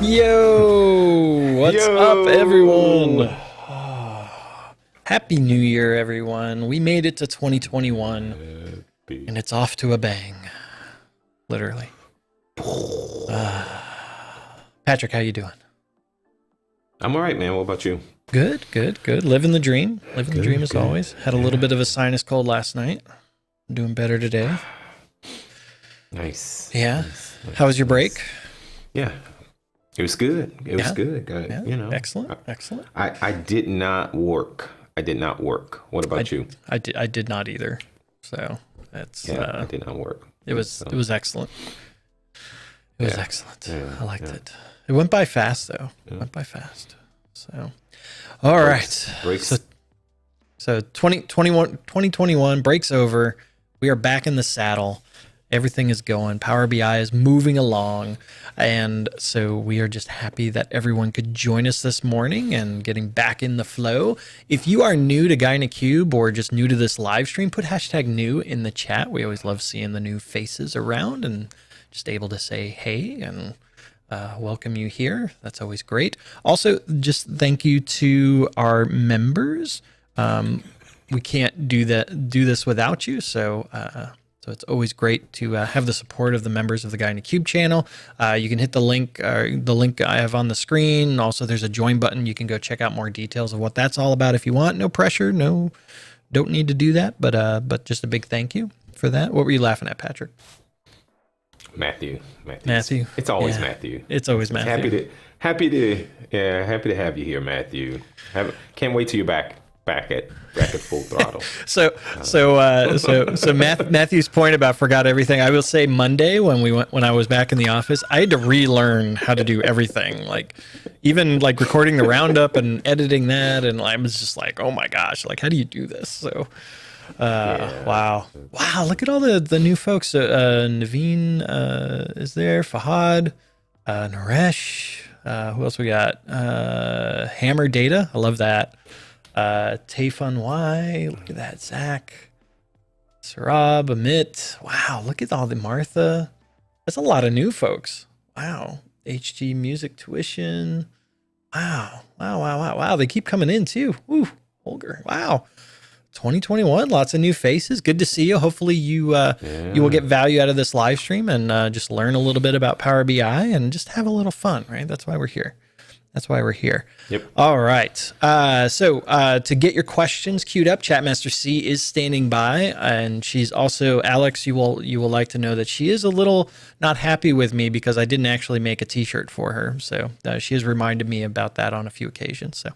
Yo, what's up, everyone? Happy New Year, everyone. We made it to 2021, and it's off to a bang, literally. Patrick, how you doing? I'm all right, man. What about you? Good. Living the dream. Living the dream as always. Had a little bit of a sinus cold last night. Doing better today. Nice. Yeah. How was your break? Yeah. It was good. It was good. Yeah. You know. Excellent. I did not work. What about you? I did not either. So that's I did not work. It was excellent. It was excellent. Yeah, I liked it. It went by fast though. Yeah. It went by fast. So all right. Breaks. So 2021 breaks over. We are back in the saddle. Everything is going. Power BI is moving along. And so we are just happy that everyone could join us this morning and getting back in the flow. If you are new to Guy in a Cube or just new to this live stream, put hashtag new in the chat. We always love seeing the new faces around and just able to say hey and welcome you here. That's always great. Also, just thank you to our members. We can't do this without you. So it's always great to have the support of the members of the Guy in a Cube channel. You can hit the link I have on the screen. Also, there's a join button. You can go check out more details of what that's all about if you want. No pressure. No, don't need to do that. But just a big thank you for that. What were you laughing at, Patrick? Matthew. It's always Matthew. It's always Matthew. Happy to have you here, Matthew. Can't wait till you're back at full throttle. So Matthew's point about forgot everything. I will say Monday when I was back in the office, I had to relearn how to do everything, like even like recording the roundup and editing that, and I was just like, oh my gosh, like how do you do this? So wow, look at all the new folks. Naveen is there, Fahad, Naresh, who else we got? Hammer Data, I love that. Tayfun Y, look at that, Zach, Sarab, Amit, wow, look at all the Martha. That's a lot of new folks. Wow. HG Music Tuition. Wow. They keep coming in too. Woo, Holger. Wow. 2021, lots of new faces. Good to see you. Hopefully you will get value out of this live stream and just learn a little bit about Power BI and just have a little fun, right? That's why we're here. Yep. All right. So to get your questions queued up, Chatmaster C is standing by, and she's also, Alex, you will like to know that she is a little not happy with me because I didn't actually make a t-shirt for her. So she has reminded me about that on a few occasions. So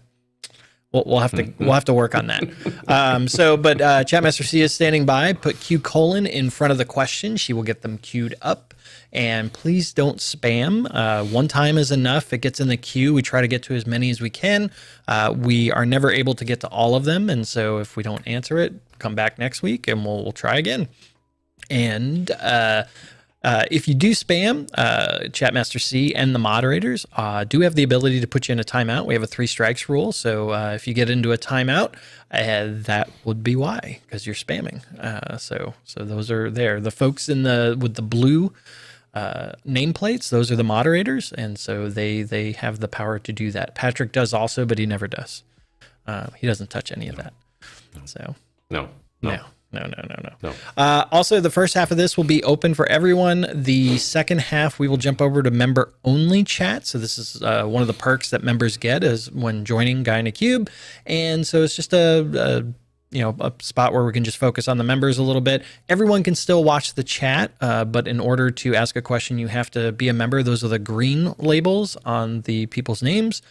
we'll have to work on that. But Chatmaster C is standing by. Put Q: in front of the question. She will get them queued up. And please don't spam. One time is enough. It gets in the queue. We try to get to as many as we can. We are never able to get to all of them. And so if we don't answer it, come back next week and we'll try again. And if you do spam, Chatmaster C and the moderators do have the ability to put you in a timeout. We have a 3 strikes rule. So if you get into a timeout, that would be why, because you're spamming. So those are there. The folks with the blue nameplates, those are the moderators, and so they have the power to do that. Patrick does also, but he never does. He doesn't touch any of that. So no. No. Also, the first half of this will be open for everyone. The second half, we will jump over to member-only chat. So this is one of the perks that members get is when joining Guy in a Cube. And so it's just a spot where we can just focus on the members a little bit. Everyone can still watch the chat, but in order to ask a question, you have to be a member. Those are the green labels on the people's names.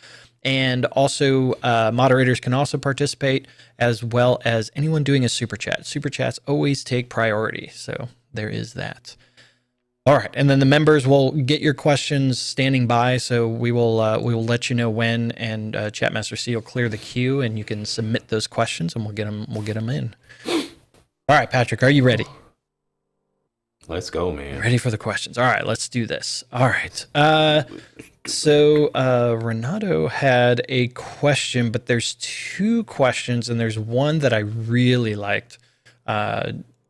And also moderators can also participate, as well as anyone doing a super chat. Super chats always take priority. So there is that. All right. And then the members will get your questions standing by. So we will let you know when, and Chatmaster C will clear the queue and you can submit those questions and we'll get them in. All right, Patrick, are you ready? Let's go, man. Ready for the questions. All right, let's do this. All right. So Renato had a question, but there's two questions and there's one that I really liked.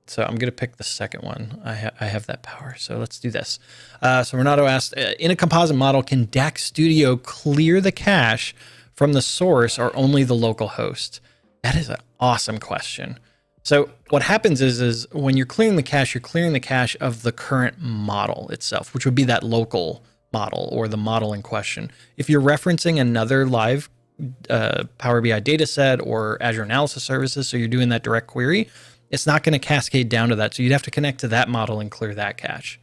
So I'm going to pick the second one. I have that power. So let's do this. So Renato asked, in a composite model, can DAX Studio clear the cache from the source or only the local host? That is an awesome question. So what happens is when you're clearing the cache of the current model itself, which would be that local model or the model in question. If you're referencing another live Power BI data set or Azure Analysis Services, so you're doing that direct query, it's not going to cascade down to that. So you'd have to connect to that model and clear that cache.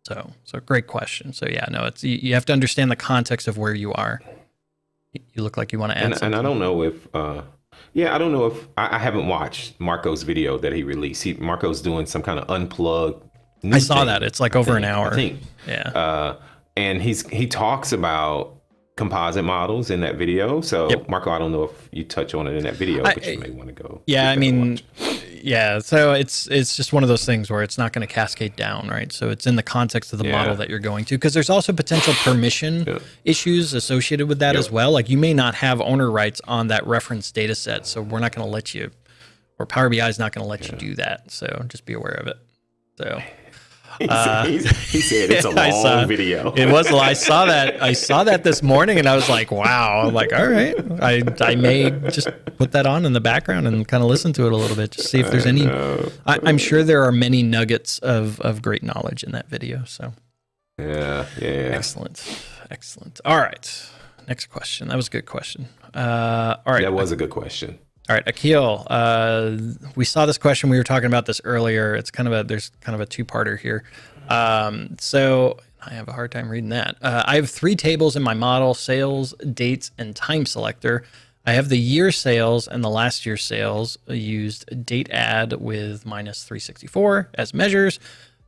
So great question. So yeah, no, it's you have to understand the context of where you are. You look like you want to add something. And I don't know if I haven't watched Marco's video that he released. Marco's doing some kind of unplugged. I saw that. It's like over an hour. I think. Yeah. And he talks about composite models in that video. So yep. Marco, I don't know if you touch on it in that video, but you may want to go. Yeah, I mean, yeah. So it's just one of those things where it's not going to cascade down, right? So it's in the context of the model that you're going to, because there's also potential permission issues associated with that as well. Like you may not have owner rights on that reference data set, so we're not going to let you, or Power BI is not going to let you do that. So just be aware of it. So. He said it's a long video. It was. I saw that this morning, and I was like, "Wow!" I'm like, "All right, I may just put that on in the background and kind of listen to it a little bit, just see if there's any." I'm sure there are many nuggets of great knowledge in that video. So, yeah. Excellent. All right, next question. That was a good question. All right, that was a good question. All right, Akil, we saw this question. We were talking about this earlier. There's kind of a two-parter here. So I have a hard time reading that. I have 3 tables in my model: sales, dates, and time selector. I have the year sales and the last year sales. Used Dateadd with -364 as measures.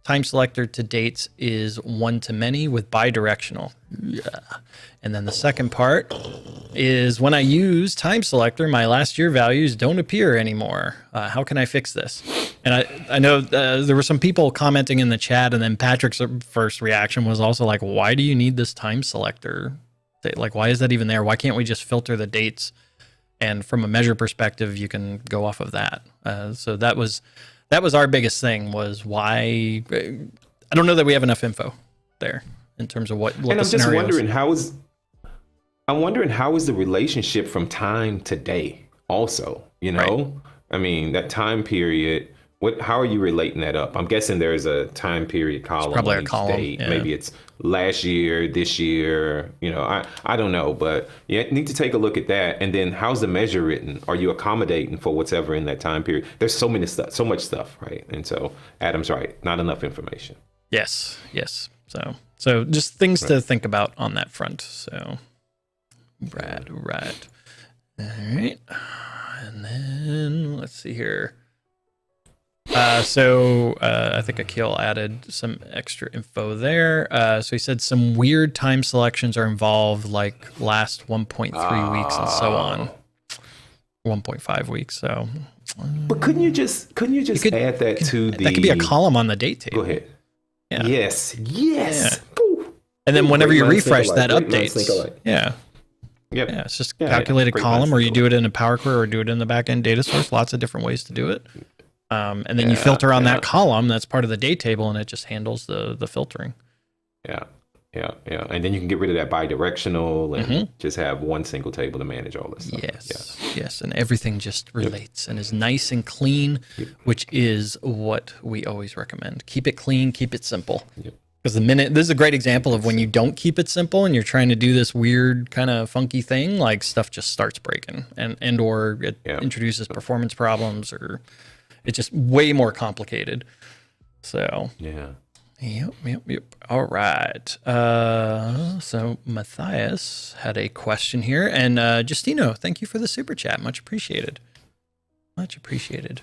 Time selector to dates is one-to-many with bidirectional. Yeah. And then the second part is when I use time selector, my last year values don't appear anymore. How can I fix this? And I know there were some people commenting in the chat, and then Patrick's first reaction was also like, why do you need this time selector? Like, why is that even there? Why can't we just filter the dates? And from a measure perspective, you can go off of that. So that was our biggest thing, was why. I don't know that we have enough info there in terms of what and the I'm scenario just wondering is. I'm wondering how is the relationship from time to day also, you know? Right. I mean, that time period, how are you relating that up? I'm guessing there's a time period column. Probably on a each column. date. Yeah. Maybe it's last year, this year, you know, I don't know, but you need to take a look at that. And then how's the measure written? Are you accommodating for whatever in that time period? There's so much stuff, right? And so Adam's right, not enough information. Yes. So just things to think about on that front. So, right. All right. And then let's see here. So I think Akil added some extra info there. So he said some weird time selections are involved, like last 1.3 weeks and so on. 1.5 weeks. So, but couldn't you just add that to the? That could be a column on on the date table. Go ahead. Yeah. Yes. Yeah. And then whenever you refresh, that updates. Yeah. Yep. Yeah, it's just calculate a column, or you do it in a Power Query, or do it in the backend data source. Lots of different ways to do it. And then you filter on that column. That's part of the date table, and it just handles the filtering. Yeah. Yeah, yeah. And then you can get rid of that bi-directional and just have one single table to manage all this stuff. Yes, yes. And everything just relates and is nice and clean, which is what we always recommend. Keep it clean, keep it simple. Because this is a great example of when you don't keep it simple and you're trying to do this weird kind of funky thing, like stuff just starts breaking and or it introduces performance problems, or it's just way more complicated. So Yep. All right. So Matthias had a question here, and Justino, thank you for the super chat. Much appreciated. Much appreciated.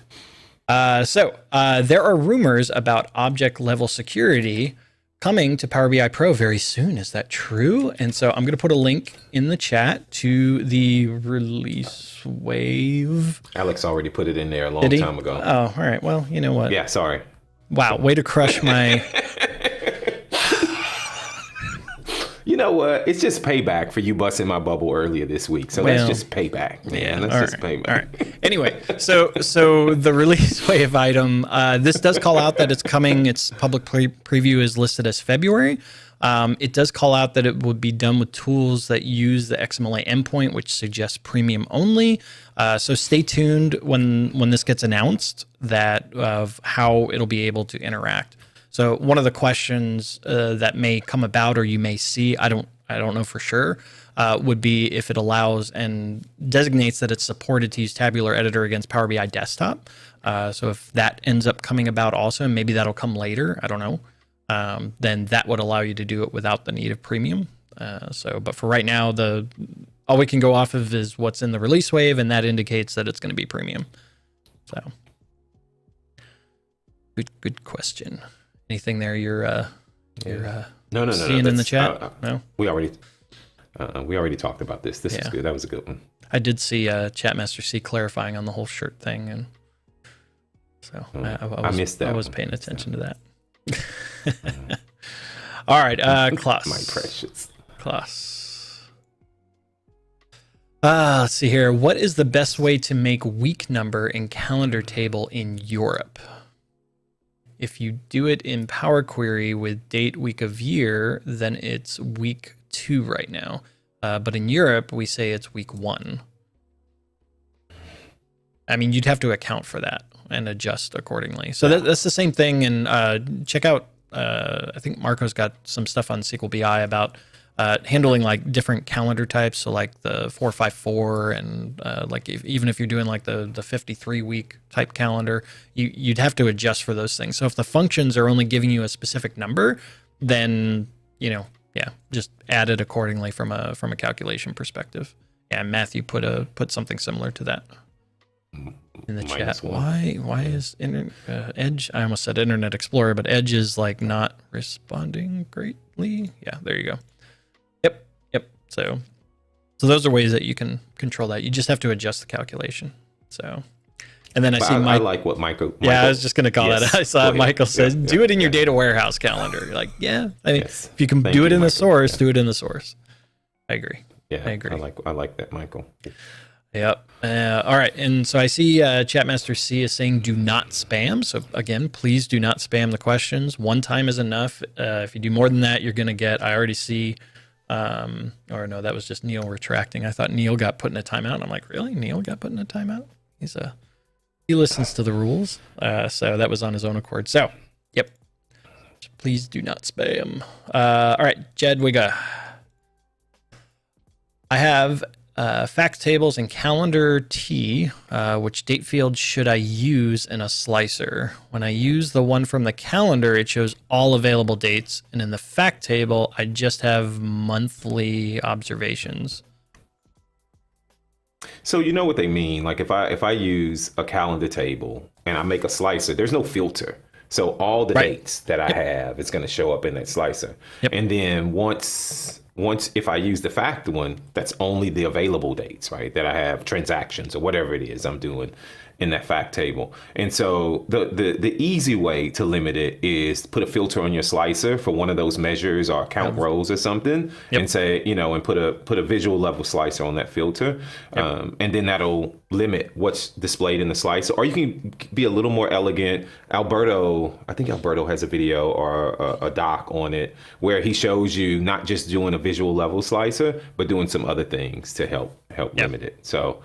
So there are rumors about object level security coming to Power BI Pro very soon. Is that true? And so I'm going to put a link in the chat to the release wave. Alex already put it in there a long time ago. Oh, all right. Well, you know what? Yeah, sorry. Wow, way to crush my... You know what? It's just payback for you busting my bubble earlier this week. So let's just pay back, man. Let's just pay back. All right. Anyway, so the release wave item, this does call out that it's coming. Its public preview is listed as February. It does call out that it would be done with tools that use the XMLA endpoint, which suggests premium only. So stay tuned when this gets announced that of how it'll be able to interact. So one of the questions that may come about, or you may see, I don't know for sure, would be if it allows and designates that it's supported to use Tabular Editor against Power BI Desktop. So if that ends up coming about also, and maybe that'll come later, I don't know, then that would allow you to do it without the need of premium. But for right now, all we can go off of is what's in the release wave, and that indicates that it's going to be premium. So good question. Anything there you're no, seeing in the chat? No, we already talked about this. This is good. That was a good one. I did see Chatmaster C clarifying on the whole shirt thing, and so I missed that. I was paying attention to that. All right, Klaus. My precious Klaus. Let's see here. What is the best way to make week number in calendar table in Europe? If you do it in Power Query with Date.WeekOfYear, then it's week 2 right now. But in Europe, we say it's week 1. I mean, you'd have to account for that and adjust accordingly. So that's the same thing. And check out, I think Marco's got some stuff on SQL BI about handling like different calendar types. So like the 454 and like even if you're doing like the 53 week type calendar, you'd have to adjust for those things. So if the functions are only giving you a specific number, then, just add it accordingly from a calculation perspective. Yeah, Matthew put something similar to that in the chat. Why is Edge? I almost said Internet Explorer, but Edge is like not responding greatly. Yeah, there you go. Yep. So those are ways that you can control that. You just have to adjust the calculation. So, and then I like what Michael. Yeah, I was just going to call that. I saw Michael says, do it in your data warehouse calendar. You're like, yeah. I mean, if you can do it in the source, do it in the source. I agree. Yeah, I agree. I like that, Michael. Yep. All right. And so I see Chatmaster C is saying do not spam. So again, please do not spam the questions. One time is enough. If you do more than that, you're going to get, I already see, or no, that was just Neil retracting. I thought Neil got put in a timeout. And I'm like, really? Neil got put in a timeout? He listens to the rules. So that was on his own accord. So, yep. Please do not spam. All right, Jed, I have fact tables and calendar T, which date field should I use in a slicer? When I use the one from the calendar, it shows all available dates. And in the fact table, I just have monthly observations. So you know what they mean? Like if I use a calendar table and I make a slicer, there's no filter. So all the dates that I have, it's going to show up in that slicer. Yep. And then once if I use the fact one, that's only the available dates, right? That I have transactions or whatever it is I'm doing. in that fact table. And so the easy way to limit it is put a filter on your slicer for one of those measures or count rows or something, and say, and put a visual level slicer on that filter. And then that'll limit what's displayed in the slicer. Or you can be a little more elegant. I think Alberto has a video or a doc on it where he shows you not just doing a visual level slicer, but doing some other things to help limit it. So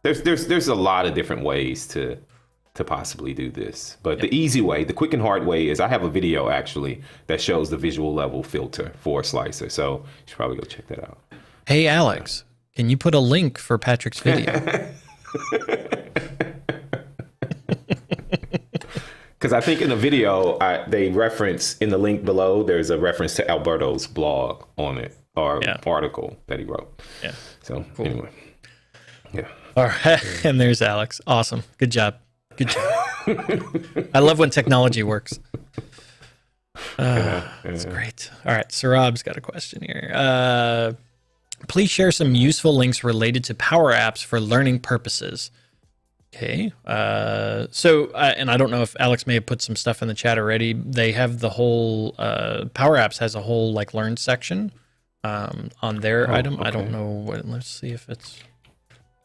there's a lot of different ways to possibly do this, but the easy way, the quick and hard way, is I have a video actually that shows the visual level filter for a slicer, so you should probably go check that out. Hey Alex, can you put a link for Patrick's video? Because I think in the video they reference, in the link below, there's a reference to Alberto's blog on it, or article that he wrote. So anyway, all right. And there's Alex. Awesome. Good job. I love when technology works. That's great. All right. Sarab's got a question here. Please share some useful links related to Power Apps for learning purposes. Okay. And I don't know if Alex may have put some stuff in the chat already. They have the whole, Power Apps has a whole learn section on their item. Okay. I don't know what, let's see if it's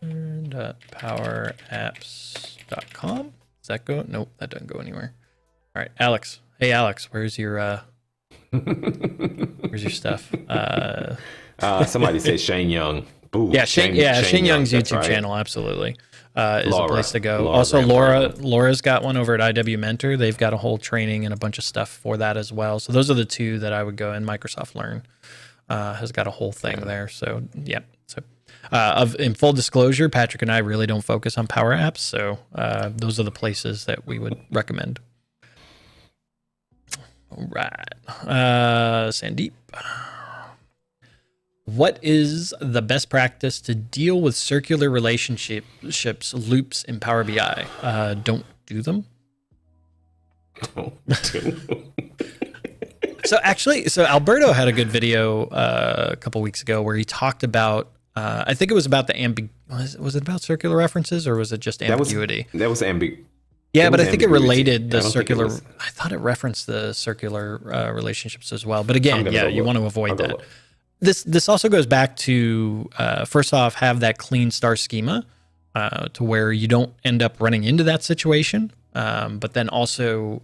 learn.powerapps.com. Does that go? Nope, that doesn't go anywhere. All right, Alex. Hey, Alex, where's your stuff? Somebody said Shane Young. Ooh, Shane Young's YouTube channel, absolutely. Is a place to go. Also, Laura's got one over at IW Mentor. They've got a whole training and a bunch of stuff for that as well. So those are the two that I would go. And Microsoft Learn has got a whole thing there. So So in full disclosure, Patrick and I really don't focus on Power Apps. So those are the places that we would recommend. All right, Sandeep. What is the best practice to deal with circular relationships loops in Power BI? Don't do them. So Alberto had a good video a couple weeks ago where he talked about, I think it was about the was it about circular references, or was it just ambiguity? That was ambiguity. Yeah, but I think it related the circular. I thought it referenced the circular relationships as well. But again, you want to avoid that. This also goes back to, first off, have that clean star schema to where you don't end up running into that situation. But then also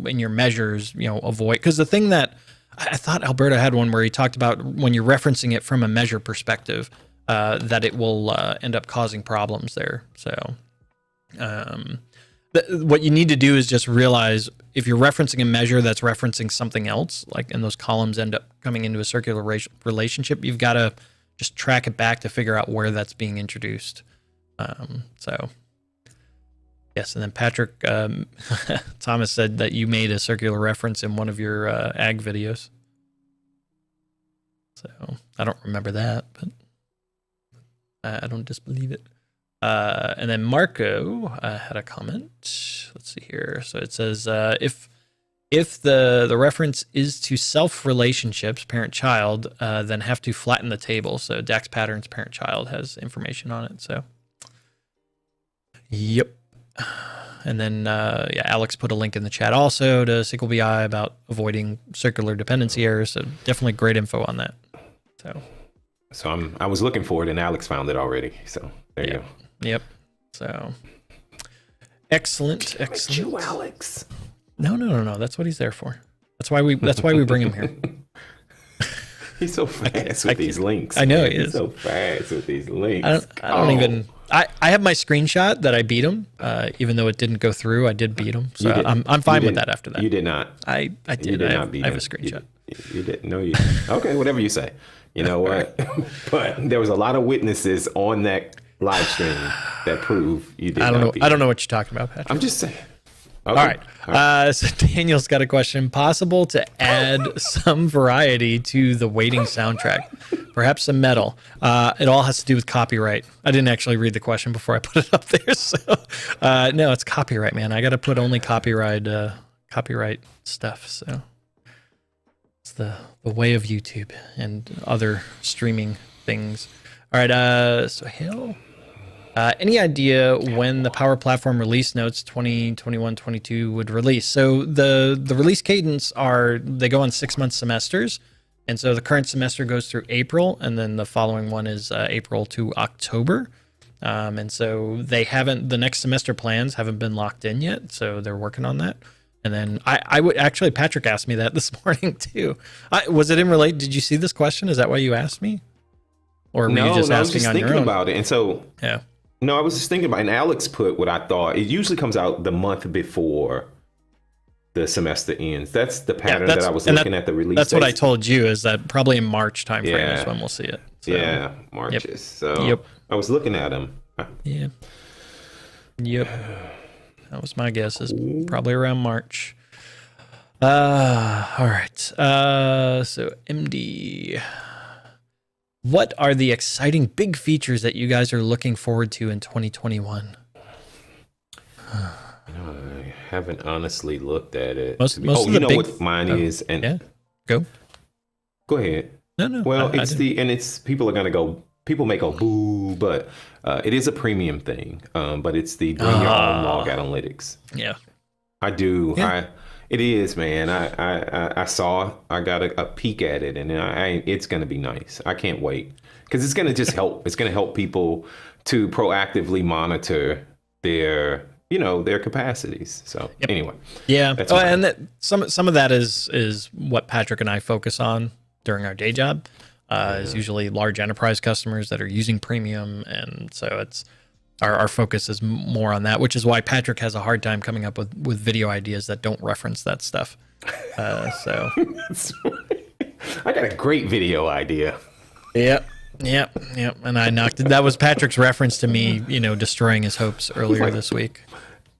in your measures, avoid, because the thing that I thought Alberto had one where he talked about when you're referencing it from a measure perspective, that it will end up causing problems there. So what you need to do is just realize if you're referencing a measure that's referencing something else, like, and those columns end up coming into a circular relationship, you've got to just track it back to figure out where that's being introduced. So yes, and then Patrick, Thomas said that you made a circular reference in one of your ag videos. So I don't remember that, but I don't disbelieve it. And then Marco had a comment. Let's see here. So it says, if the reference is to self relationships, parent-child, then have to flatten the table. So DAX patterns parent-child has information on it. So, yep. And then, Alex put a link in the chat also to SQL BI about avoiding circular dependency errors. So definitely great info on that. So I was looking for it, and Alex found it already. So there you go. Yep. So excellent. You, Alex. No. That's what he's there for. That's why we bring him here. He's so fast with these links. I know he is. He's so fast with these links. I don't even. I have my screenshot that I beat him, even though it didn't go through. I did beat him, so I'm fine with that after that. You did not. I did. You did not beat him. I have a screenshot. You didn't. No, you. Okay, whatever you say. You know what? But there was a lot of witnesses on that live stream that prove you did. I don't know what you're talking about, Patrick. I'm just saying. Okay. All right. So Daniel's got a question. Possible to add some variety to the waiting soundtrack, perhaps some metal. It all has to do with copyright. I didn't actually read the question before I put it up there. So no, it's copyright, man. I got to put only copyright stuff. So it's the way of YouTube and other streaming things. All right. So Hill. Any idea when the Power Platform release notes 2021-22 would release? So the release cadence they go on 6-month semesters. And so the current semester goes through April, and then the following one is April to October. And so the next semester plans haven't been locked in yet. So they're working on that. And then I would actually, Patrick asked me that this morning too. Was it did you see this question? Is that why you asked me? Or were you just asking I was just on thinking your own? about it. And so, yeah. No, I was just thinking about it. And Alex put what I thought. It usually comes out the month before the semester ends. That's the pattern that I was looking at the release. That's what I told you, is that probably in March timeframe is when we'll see it. So, yeah, March. Yep. So I was looking at them. Yeah. Yep. That was my guess, is probably around March. All right. So MD, what are the exciting big features that you guys are looking forward to in 2021? I haven't honestly looked at it. Most of the big, what mine is, and yeah, go ahead. No. Well, people are gonna go. People may go boo, but it is a premium thing. But it's the bring your own log analytics. Yeah, I do. Yeah. It is, man. I got a peek at it, and it's gonna be nice. I can't wait, because it's gonna just help. It's gonna help people to proactively monitor their capacities. So anyway, yeah. And some of that is what Patrick and I focus on during our day job. Is usually large enterprise customers that are using premium, and so it's our focus is more on that, which is why Patrick has a hard time coming up with video ideas that don't reference that stuff. So I got a great video idea. Yep. And I knocked it. That was Patrick's reference to me, destroying his hopes earlier this week.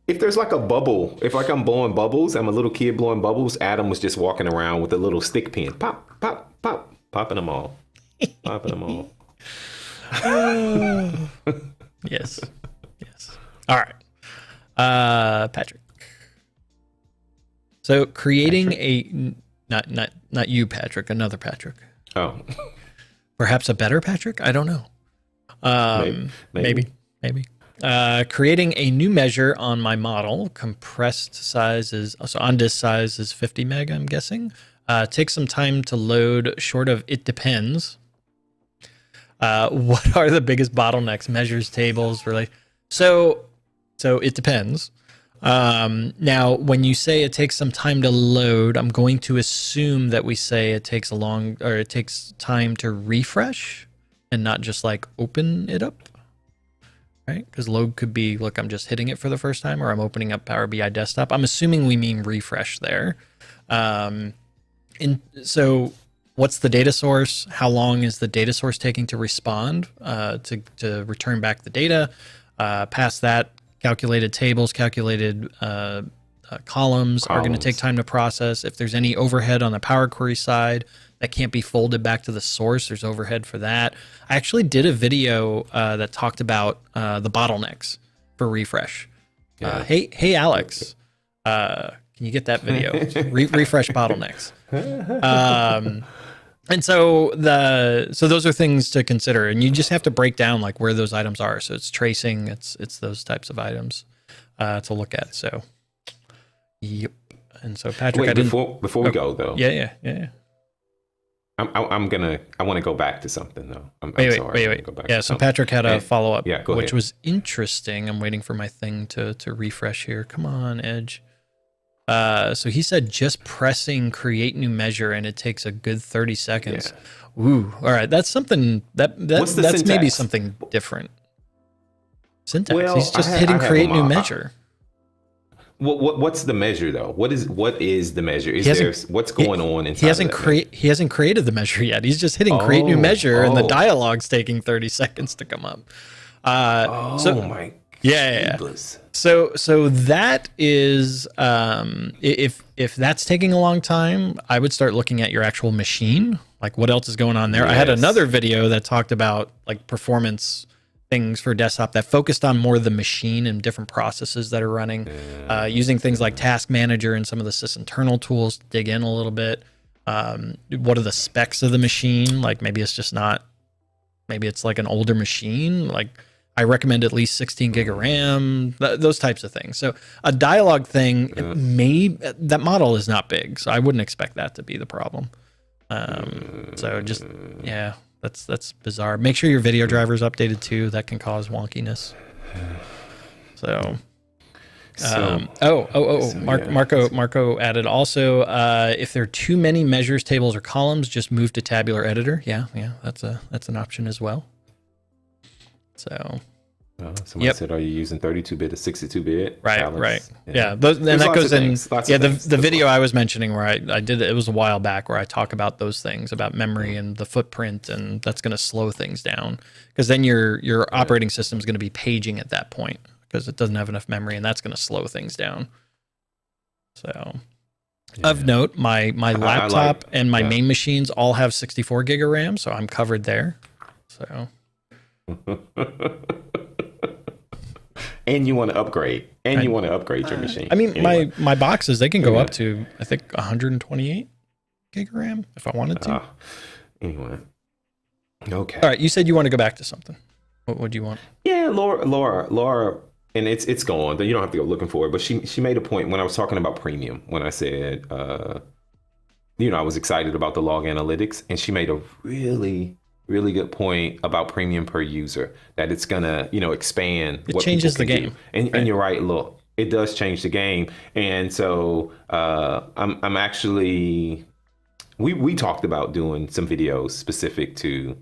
If there's like a bubble, if I'm blowing bubbles, I'm a little kid blowing bubbles, Adam was just walking around with a little stick pin. Pop, pop, pop, popping them all. Popping them all. Yes. All right. Patrick. So creating not you, Patrick, another Patrick. Oh. Perhaps a better Patrick? I don't know. Maybe. Creating a new measure on my model. Compressed size on disk size is 50 meg, I'm guessing. Takes some time to load, short of it depends. What are the biggest bottlenecks? Measures, tables, really? So it depends. Now, when you say it takes some time to load, I'm going to assume that we say it takes it takes time to refresh and not just like open it up, right? Because load could be, look, I'm just hitting it for the first time, or I'm opening up Power BI Desktop. I'm assuming we mean refresh there. And so what's the data source? How long is the data source taking to respond, to return back the data? Past that, calculated tables, calculated columns are going to take time to process. If there's any overhead on the Power Query side that can't be folded back to the source, there's overhead for that. I actually did a video that talked about the bottlenecks for refresh. Yeah. Hey, Alex, can you get that video? Refresh bottlenecks. And so those are things to consider, and you just have to break down like where those items are. So it's tracing, it's those types of items to look at. So, yep. And so Patrick, before we go though. Yeah. I want to go back to something though. I'm sorry. Wait. Yeah. So Patrick had a follow up, which was interesting. I'm waiting for my thing to refresh here. Come on, Edge. So he said just pressing create new measure and it takes a good 30 seconds. Yeah. Ooh, all right. That's something that's syntax? Maybe something different. Syntax. Well, he's just hitting create new measure. What's the measure though? What is the measure? What's going on inside? He hasn't created the measure yet. He's just hitting create new measure and the dialogue's taking 30 seconds to come up. My yeah. So that is if that's taking a long time, I would start looking at your actual machine, like what else is going on there. Yes. I had another video that talked about like performance things for desktop that focused on more of the machine and different processes that are running, using things like Task Manager and some of the sysinternal tools to dig in a little bit. What are the specs of the machine? Like maybe it's like an older machine. Like I recommend at least 16 gig of RAM, those types of things. So a dialogue thing, that model is not big, so I wouldn't expect that to be the problem. So just, yeah, that's bizarre. Make sure your video driver is updated too. That can cause wonkiness. So, Marco added also, if there are too many measures, tables, or columns, just move to Tabular Editor. Yeah, that's an option as well. So, somebody said, "Are you using 32-bit or 62-bit?" Right. Yeah, and that goes in. The video I was mentioning where I did it was a while back where I talk about those things about memory and the footprint, and that's going to slow things down because then your operating system is going to be paging at that point because it doesn't have enough memory, and that's going to slow things down. So, of note, my laptop and my main machines all have 64 gig of RAM, so I'm covered there. So. And you want to upgrade, your machine. I mean, anyway. my boxes, they can go up to, I think, 128 gig of RAM if I wanted to. Anyway. Okay. All right. You said you want to go back to something. What do you want? Yeah, Laura, and it's gone. You don't have to go looking for it. But she made a point when I was talking about premium, when I said, I was excited about the log analytics, and she made a really good point about premium per user, that it's gonna, expand. It changes the game. And you're right. Look, it does change the game. And so I'm actually, we talked about doing some videos specific to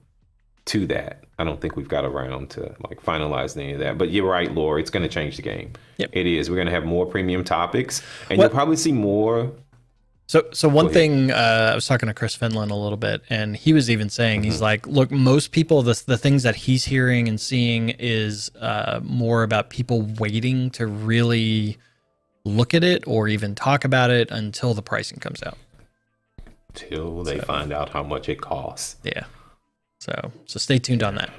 that. I don't think we've got around to finalize any of that, but you're right, Laura, it's going to change the game. Yep. It is. We're going to have more premium topics, and you'll probably see more. So one thing, I was talking to Chris Finland a little bit, and he was even saying, he's like, look, most people, the things that he's hearing and seeing is more about people waiting to really look at it or even talk about it until the pricing comes out. Till they find out how much it costs. Yeah. So stay tuned on that.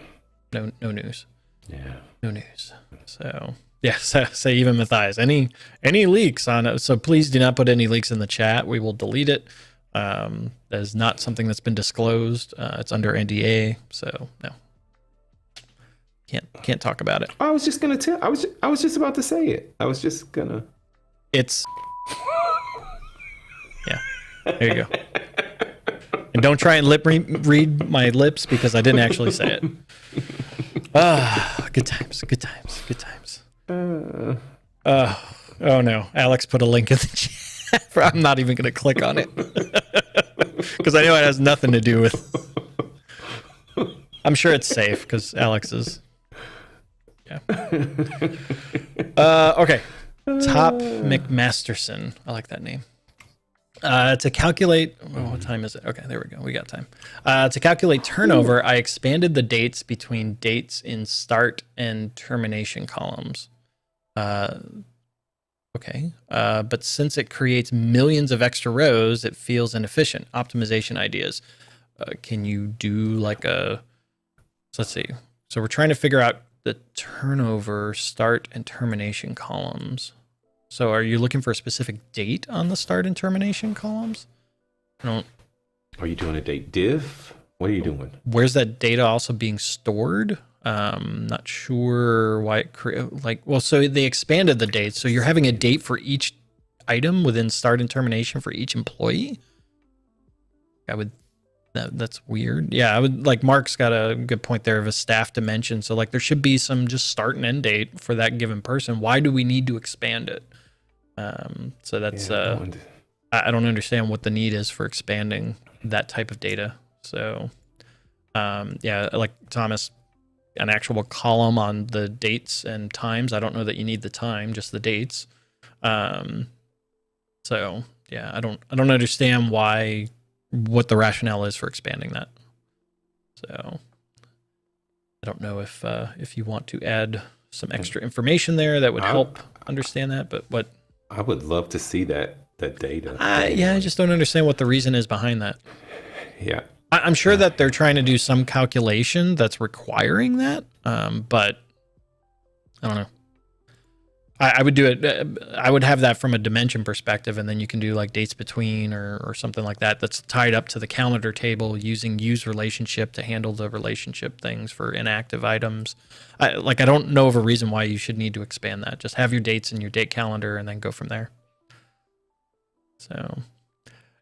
No news. Yeah. No news. So... yeah, say even Matthias, any leaks on it. So please do not put any leaks in the chat. We will delete it. That is not something that's been disclosed. It's under NDA, so no. Can't talk about it. I was just gonna tell. I was just about to say it. I was just gonna. It's. Yeah. There you go. And don't try and read my lips because I didn't actually say it. Good times. Good times. Good times. Oh no, Alex put a link in the chat. I'm not even going to click on it because I know it has nothing to do with. I'm sure it's safe because Alex is. Yeah. Okay. Top McMasterson. I like that name. To calculate, what time is it? Okay, there we go. We got time. To calculate turnover, I expanded the dates between dates in start and termination columns. Okay. But since it creates millions of extra rows, it feels inefficient. Optimization ideas. Can you do so let's see. So we're trying to figure out the turnover, start, and termination columns. So are you looking for a specific date on the start and termination columns? Are you doing a date div? What are you doing? Where's that data also being stored? Not sure why it so they expanded the dates. So you're having a date for each item within start and termination for each employee. That's weird. Yeah, Mark's got a good point there of a staff dimension. So there should be some just start and end date for that given person. Why do we need to expand it? So that's, I don't understand what the need is for expanding that type of data. So, like Thomas, an actual column on the dates and times. I don't know that you need the time, just the dates. So yeah, I don't understand what the rationale is for expanding that. So I don't know if you want to add some extra information there that would help understand that, but what I would love to see that data. I just don't understand what the reason is behind that. Yeah. I'm sure that they're trying to do some calculation that's requiring that, but I don't know. I would do it. I would have that from a dimension perspective, and then you can do like dates between or something like that that's tied up to the calendar table using use relationship to handle the relationship things for inactive items. I don't know of a reason why you should need to expand that. Just have your dates in your date calendar and then go from there. So,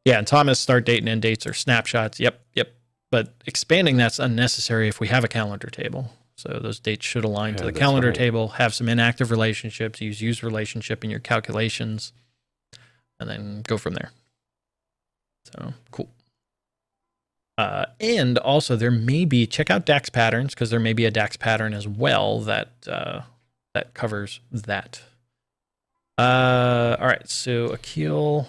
yeah, and Thomas, start date and end dates are snapshots. Yep. But expanding that's unnecessary if we have a calendar table. So those dates should align to the calendar table, have some inactive relationships, use relationship in your calculations, and then go from there. So cool. And also there may be, check out DAX patterns, because there may be a DAX pattern as well that that covers that. All right, so Akil,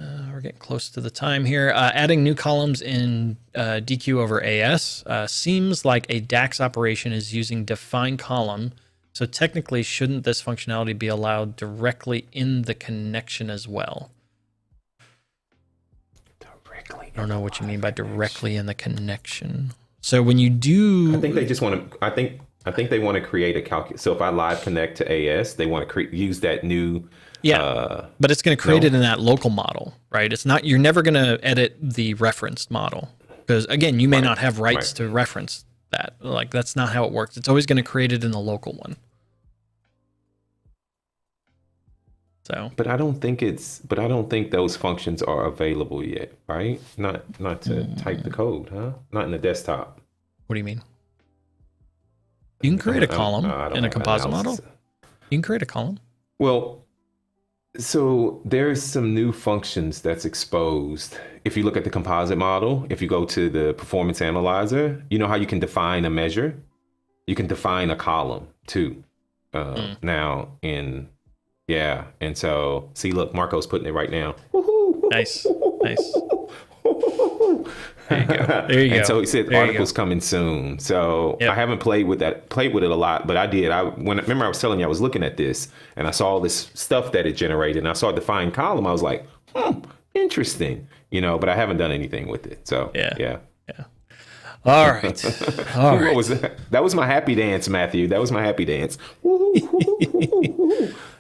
we're getting close to the time here. Adding new columns in DQ over AS seems like a DAX operation is using define column. So technically, shouldn't this functionality be allowed directly in the connection as well? I don't know what you mean by directly in the connection. So when you do, I think they just want to. I think they want to create a calculus. So if I live connect to AS, they want to use that new. Yeah, but it's going to create it in that local model, right? It's not. You're never going to edit the referenced model because again, you may not have rights to reference that. Like that's not how it works. It's always going to create it in the local one. So, but I don't think those functions are available yet, right? Not to type the code, huh? Not in the desktop. What do you mean? You can create a column in a composite model. You can create a column. Well, so there's some new functions that's exposed. If you look at the composite model, if you go to the performance analyzer, you know how you can define a measure? You can define a column too. Now in, yeah. And so see, look, Marco's putting it right now. Nice. There you go. There you go. And so he said articles coming soon. So I haven't played with it a lot, but I did. Remember I was telling you I was looking at this and I saw all this stuff that it generated and I saw a defined column. I was like, interesting, but I haven't done anything with it. So yeah. All right. What was that? That was my happy dance, Matthew. That was my happy dance.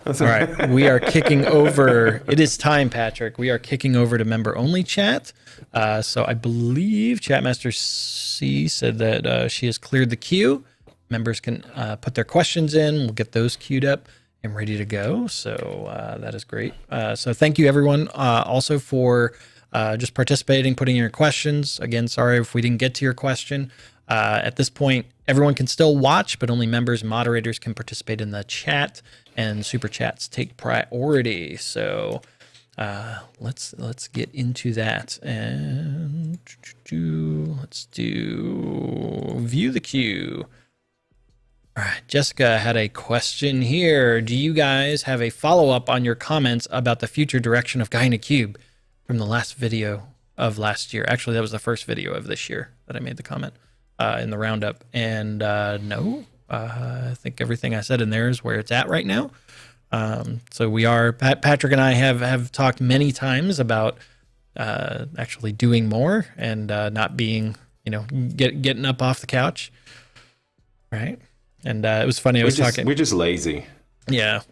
All right. We are kicking over. It is time, Patrick. We are kicking over to member only chat. So I believe Chatmaster C said that she has cleared the queue. Members can put their questions in. We'll get those queued up and ready to go. So that is great. So thank you, everyone, also for just participating, putting in your questions. Again, sorry if we didn't get to your question. At this point, everyone can still watch, but only members and moderators can participate in the chat, and super chats take priority. So let's get into that, and let's do view the queue. All right, Jessica had a question here. Do you guys have a follow-up on your comments about the future direction of Guy in a Cube from the last video of last year? Actually, that was the first video of this year that I made the comment in the roundup. And no, I think everything I said in there is where it's at right now. So we are, Patrick and I have talked many times about actually doing more and not being, getting up off the couch. Right. And it was funny. We're just lazy. Yeah.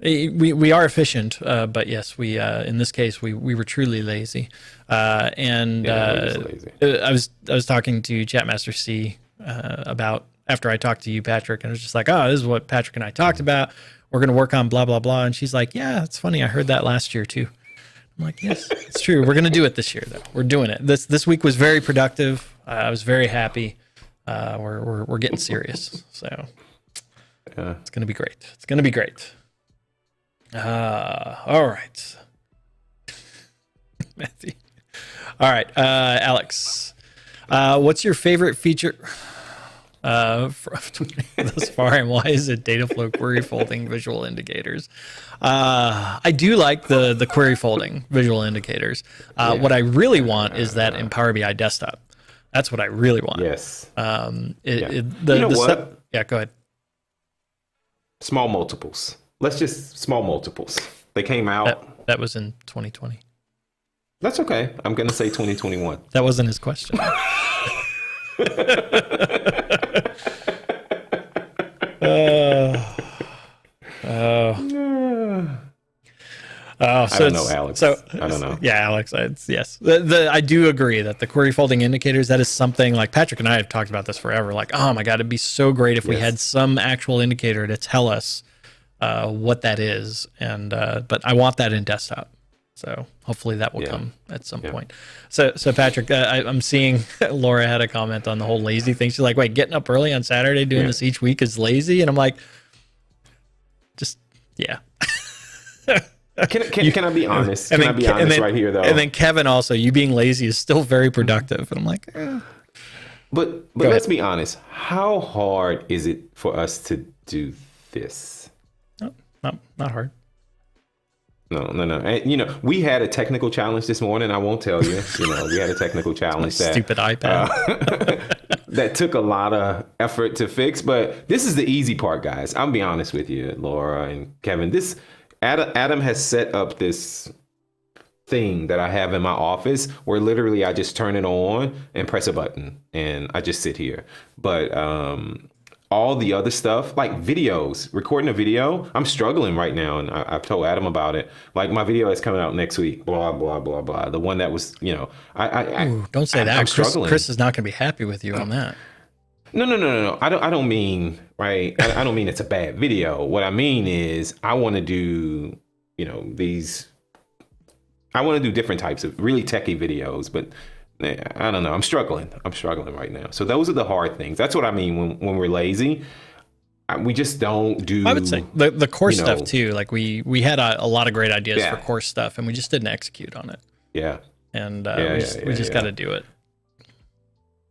We are efficient, but yes, we in this case we were truly lazy. And lazy. I was talking to Chatmaster C about after I talked to you, Patrick, and I was just like, oh, this is what Patrick and I talked about. We're going to work on blah, blah, blah. And she's like, yeah, it's funny. I heard that last year too. I'm like, yes, it's true. We're going to do it this year though. We're doing it. This week was very productive. I was very happy. We're getting serious. So it's going to be great. It's going to be great. All right. Matthew. All right. Alex, what's your favorite feature thus far, and why is it Dataflow query folding visual indicators? I do like the query folding visual indicators. What I really want is that in Power BI desktop. That's what I really want. Yes. What? Yeah, go ahead. Small multiples. Let's just small multiples. They came out. That was in 2020. That's okay. I'm going to say 2021. That wasn't his question. I don't know, Alex. I don't know. Yeah, Alex. Yes, I do agree that the query folding indicators, that is something like Patrick and I have talked about this forever. Like, oh my God, it'd be so great if we had some actual indicator to tell us what that is. And but I want that in desktop. So hopefully that will come at some point. So Patrick, I'm seeing Laura had a comment on the whole lazy thing. She's like, wait, getting up early on Saturday doing this each week is lazy? And I'm like, Can I be honest? Can I be honest right here, though? And then Kevin also, you being lazy is still very productive. And I'm like, But let's be honest. How hard is it for us to do this? No, not hard. No. And, we had a technical challenge this morning. I won't tell you. We had a technical challenge stupid iPad that took a lot of effort to fix. But this is the easy part, guys. I'll be honest with you, Laura and Kevin. Adam has set up this thing that I have in my office where literally I just turn it on and press a button and I just sit here. But all the other stuff, like videos, recording a video, I'm struggling right now. And I've told Adam about it. Like my video is coming out next week, blah, blah, blah, blah. The one that was, Ooh, don't say that. I'm struggling. Chris is not going to be happy with you on that. No. I don't mean, right. I don't mean it's a bad video. What I mean is I want to do, I want to do different types of really techie videos, but I don't know. I'm struggling right now. So those are the hard things. That's what I mean when we're lazy. We just don't do. I would say the course stuff too. Like we had a lot of great ideas for course stuff, and we just didn't execute on it. Yeah. And we just got to do it.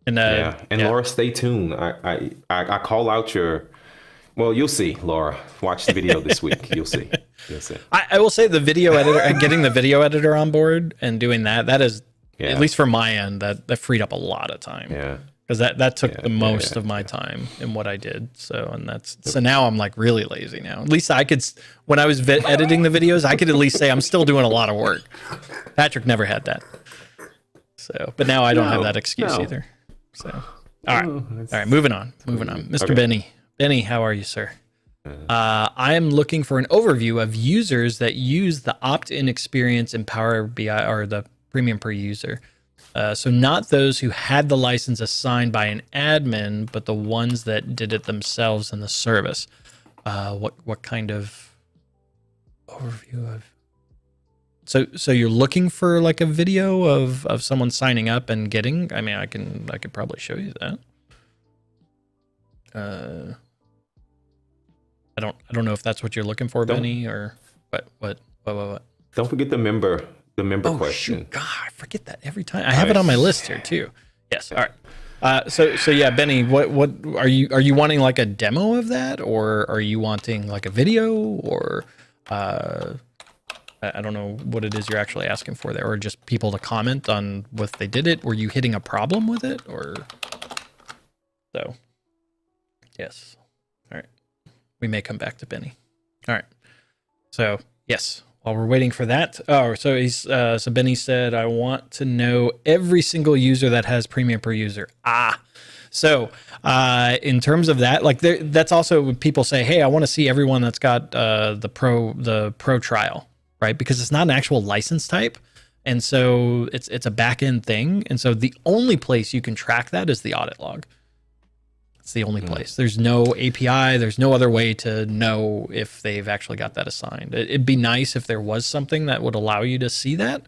And Laura, stay tuned. I call out your. Well, you'll see, Laura. Watch the video this week. You'll see. I will say the video editor, getting the video editor on board and doing that is. At least from my end, that freed up a lot of time. Yeah. Because that took the most of my time in what I did. So now I'm like really lazy now. At least I could, when I was editing the videos, I could at least say I'm still doing a lot of work. Patrick never had that. So, but now I don't have that excuse either. So, all right, moving on. Mr. Benny. Benny, how are you, sir? I am looking for an overview of users that use the opt-in experience in Power BI or the premium per user. So not those who had the license assigned by an admin, but the ones that did it themselves in the service. What kind of overview of? So you're looking for like a video of someone signing up and getting? I mean, I could probably show you that. I don't know if that's what you're looking for, Benny, or what? Don't forget the member question. Shoot. God, I forget that every time. I have it on my list here too. Yes. All right. So yeah, Benny, what are you wanting, like a demo of that, or are you wanting like a video, or I don't know what it is you're actually asking for there, or just people to comment on what they did it? Were you hitting a problem with it, or so? Yes. All right. We may come back to Benny. All right. So yes. While we're waiting for that, so Benny said, I want to know every single user that has premium per user. So in terms of that, like that's also when people say, hey, I want to see everyone that's got the pro trial, right? Because it's not an actual license type. And so it's a back end thing. And so the only place you can track that is the audit log. It's the only place. There's no API. There's no other way to know if they've actually got that assigned. It'd be nice if there was something that would allow you to see that.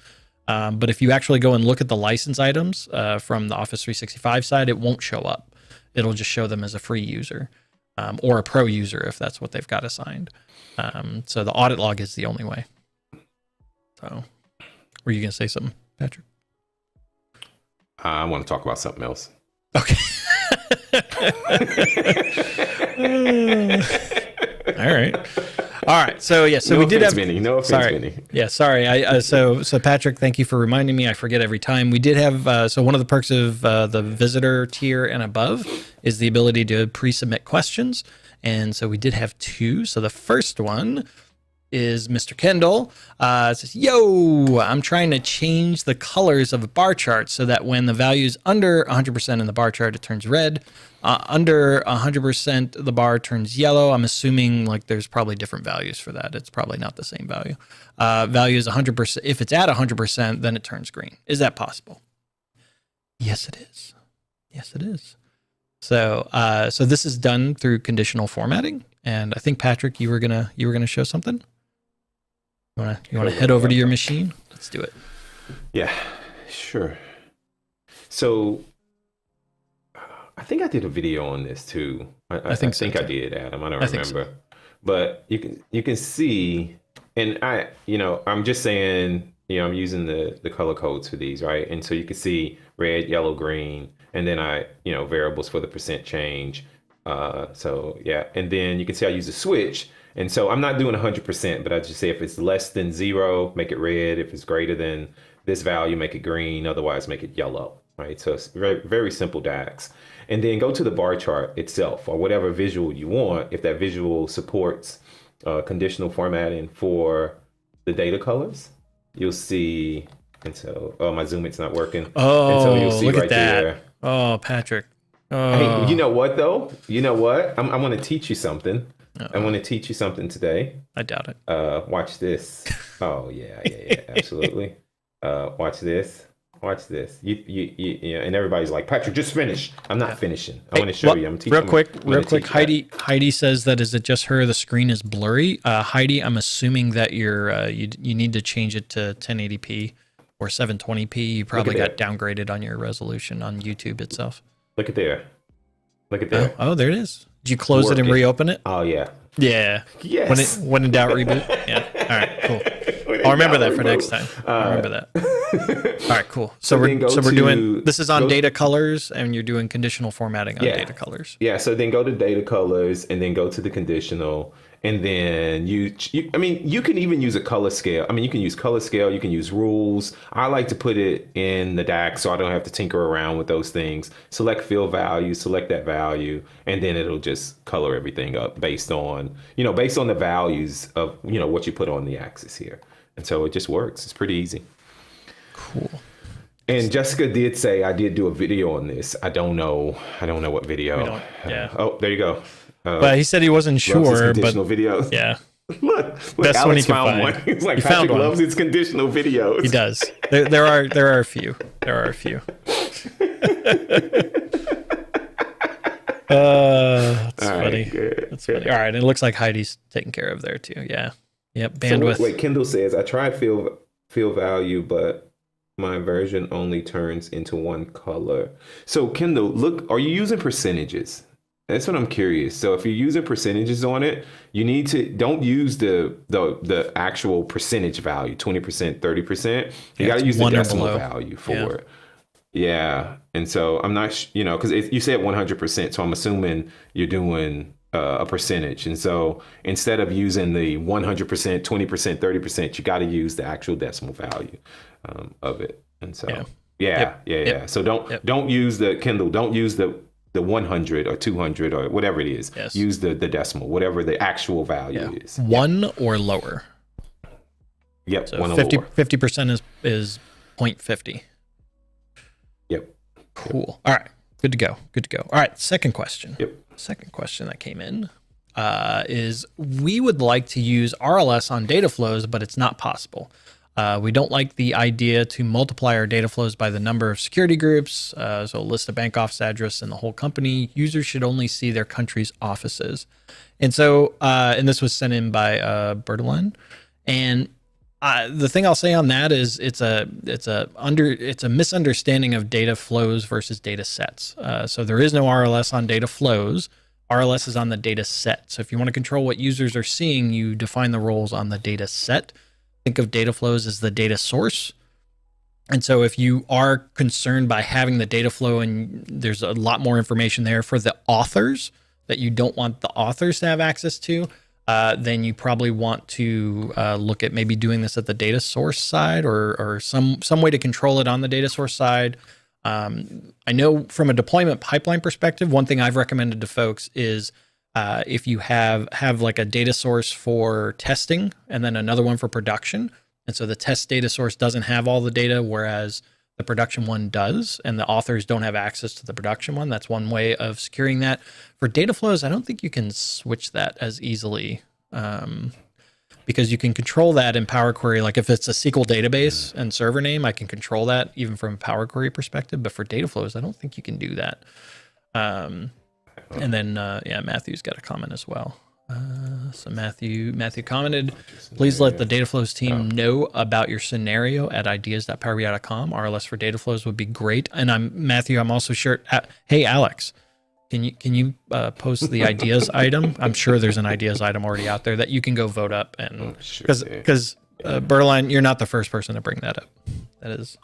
But if you actually go and look at the license items from the Office 365 side, it won't show up. It'll just show them as a free user or a pro user if that's what they've got assigned. So the audit log is the only way. So were you going to say something, Patrick? I want to talk about something else. Okay. All right. So yeah. So no we did have. Benny. No offense, Benny. Yeah. Sorry. So Patrick, thank you for reminding me. I forget every time. We did have. So one of the perks of the visitor tier and above is the ability to pre-submit questions, and so we did have two. So the first one is Mr. Kendall. It says, yo, I'm trying to change the colors of a bar chart so that when the value is under 100% in the bar chart, it turns red. Under 100%, the bar turns yellow. I'm assuming like there's probably different values for that. It's probably not the same value. Value is 100%. If it's at 100%, then it turns green. Is that possible? Yes, it is. Yes, it is. So, so this is done through conditional formatting. And I think, Patrick, you were gonna show something. You wanna head over to your machine? Let's do it. Yeah, sure. So I think I did a video on this too. I think I did, Adam. I don't remember. But you can see, and I'm just saying, I'm using the color codes for these, right? And so you can see red, yellow, green, and then variables for the percent change. So yeah, and then you can see I use a switch. And so I'm not doing 100%, but I just say if it's less than 0, make it red. If it's greater than this value, make it green. Otherwise, make it yellow, right? So it's very, very simple DAX. And then go to the bar chart itself or whatever visual you want. If that visual supports conditional formatting for the data colors, you'll see. And so, my Zoom, it's not working. Oh, and so you'll see look right at that. there. Oh, Patrick. Oh. Hey, you know what though? You know what? I'm going to teach you something. I want to teach you something today. I doubt it. Watch this. Oh yeah, absolutely. Watch this. Watch this. You and everybody's like, Patrick, just finish. I'm not finishing. I want to show you. I'm teaching. Real quick. Heidi says that is it just her? The screen is blurry. Heidi, I'm assuming that you need to change it to 1080p or 720p. You probably got downgraded on your resolution on YouTube itself. Look at there. Look at there. Oh, there it is. Did you close it and reopen it? Oh yeah. Yeah. Yes. When in doubt, reboot. Yeah. All right. Cool. I'll remember that for next time. I'll remember that. All right. Cool. So we're doing. This is on data colors, and you're doing conditional formatting on data colors. Yeah. So then go to data colors, and then go to the conditional, and then you can even use a color scale. I mean, you can use color scale. You can use rules. I like to put it in the DAX, so I don't have to tinker around with those things. Select fill value, select that value, and then it'll just color everything up based on the values of what you put on the axis here. And so it just works. It's pretty easy. Cool. And Jessica did say I did do a video on this. I don't know what video. Oh, there you go. But he said he wasn't sure. But videos. Yeah. Look, That's Alex when he found one. He's like, Patrick loves his conditional videos. He does. There are a few. There are a few. That's funny. Good. That's funny. All right. It looks like Heidi's taken care of there too. Yeah. Yep. Bandwidth. So wait, Kendall says I tried fill value, but my version only turns into one color. So Kendall, look, are you using percentages? That's what I'm curious. So if you're using percentages on it, you need to don't use the actual percentage value, 20%, 30%. You got to use the decimal value for it. Yeah. And so I'm not, because you said 100%. So I'm assuming you're doing a percentage. And so instead of using the 100%, 20%, 30%, you got to use the actual decimal value of it. And so, So don't use the Kindle. Don't use the 100 or 200 or whatever it is. Yes. Use the decimal, whatever the actual value is. 1 or lower. Yep. So 1 or 50% is 0.50. Yep. Cool. All right. Good to go. All right. Second question. Yep. Second question that came in is we would like to use RLS on data flows, but it's not possible. We don't like the idea to multiply our data flows by the number of security groups. So list a bank office address and the whole company. Users should only see their country's offices. And so, and this was sent in by Bertolin. And the thing I'll say on that is it's a misunderstanding of data flows versus data sets. So there is no RLS on data flows. RLS is on the data set. So if you want to control what users are seeing, you define the roles on the data set. Think of data flows as the data source. And so if you are concerned by having the data flow and there's a lot more information there for the authors that you don't want the authors to have access to, then you probably want to look at maybe doing this at the data source side or some way to control it on the data source side. I know from a deployment pipeline perspective, one thing I've recommended to folks is if you have like a data source for testing and then another one for production. And so the test data source doesn't have all the data, whereas the production one does, and the authors don't have access to the production one. That's one way of securing that. For data flows, I don't think you can switch that as easily because you can control that in Power Query. Like if it's a SQL database and server name, I can control that even from a Power Query perspective. But for data flows, I don't think you can do that. And then, yeah, Matthew's got a comment as well. So Matthew commented, please let the Dataflows team know about your scenario at ideas.powerbi.com. RLS for Dataflows would be great. And Matthew, I'm also sure. Hey, Alex, can you post the ideas item? I'm sure there's an ideas item already out there that you can go vote up. And because Berline, you're not the first person to bring that up. That is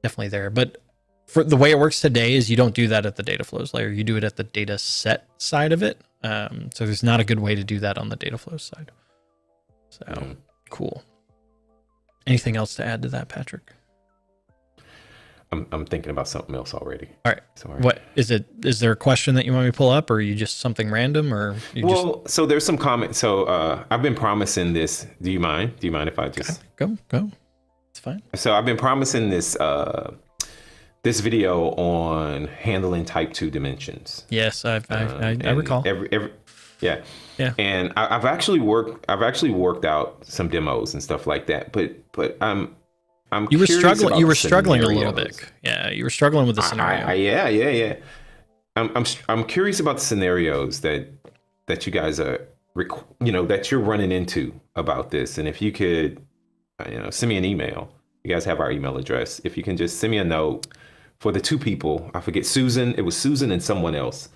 definitely there. But for the way it works today is you don't do that at the data flows layer. You do it at the data set side of it. So there's not a good way to do that on the data flows side. So cool. Anything else to add to that, Patrick? I'm thinking about something else already. All right. Sorry. What is it? Is there a question that you want me to pull up, or are you just something random, or so there's some comments. So I've been promising this. Do you mind? Do you mind if I just go? It's fine. So I've been promising this this video on handling type 2 dimensions. Yes, I recall. Yeah. And I've actually worked out some demos and stuff like that. But you were struggling. You were struggling a little bit. Yeah, you were struggling with the scenario. Yeah. I'm curious about the scenarios that you guys are, that you're running into about this. And if you could, send me an email. You guys have our email address. If you can just send me a note for the two people. I forget Susan. It was Susan and someone else,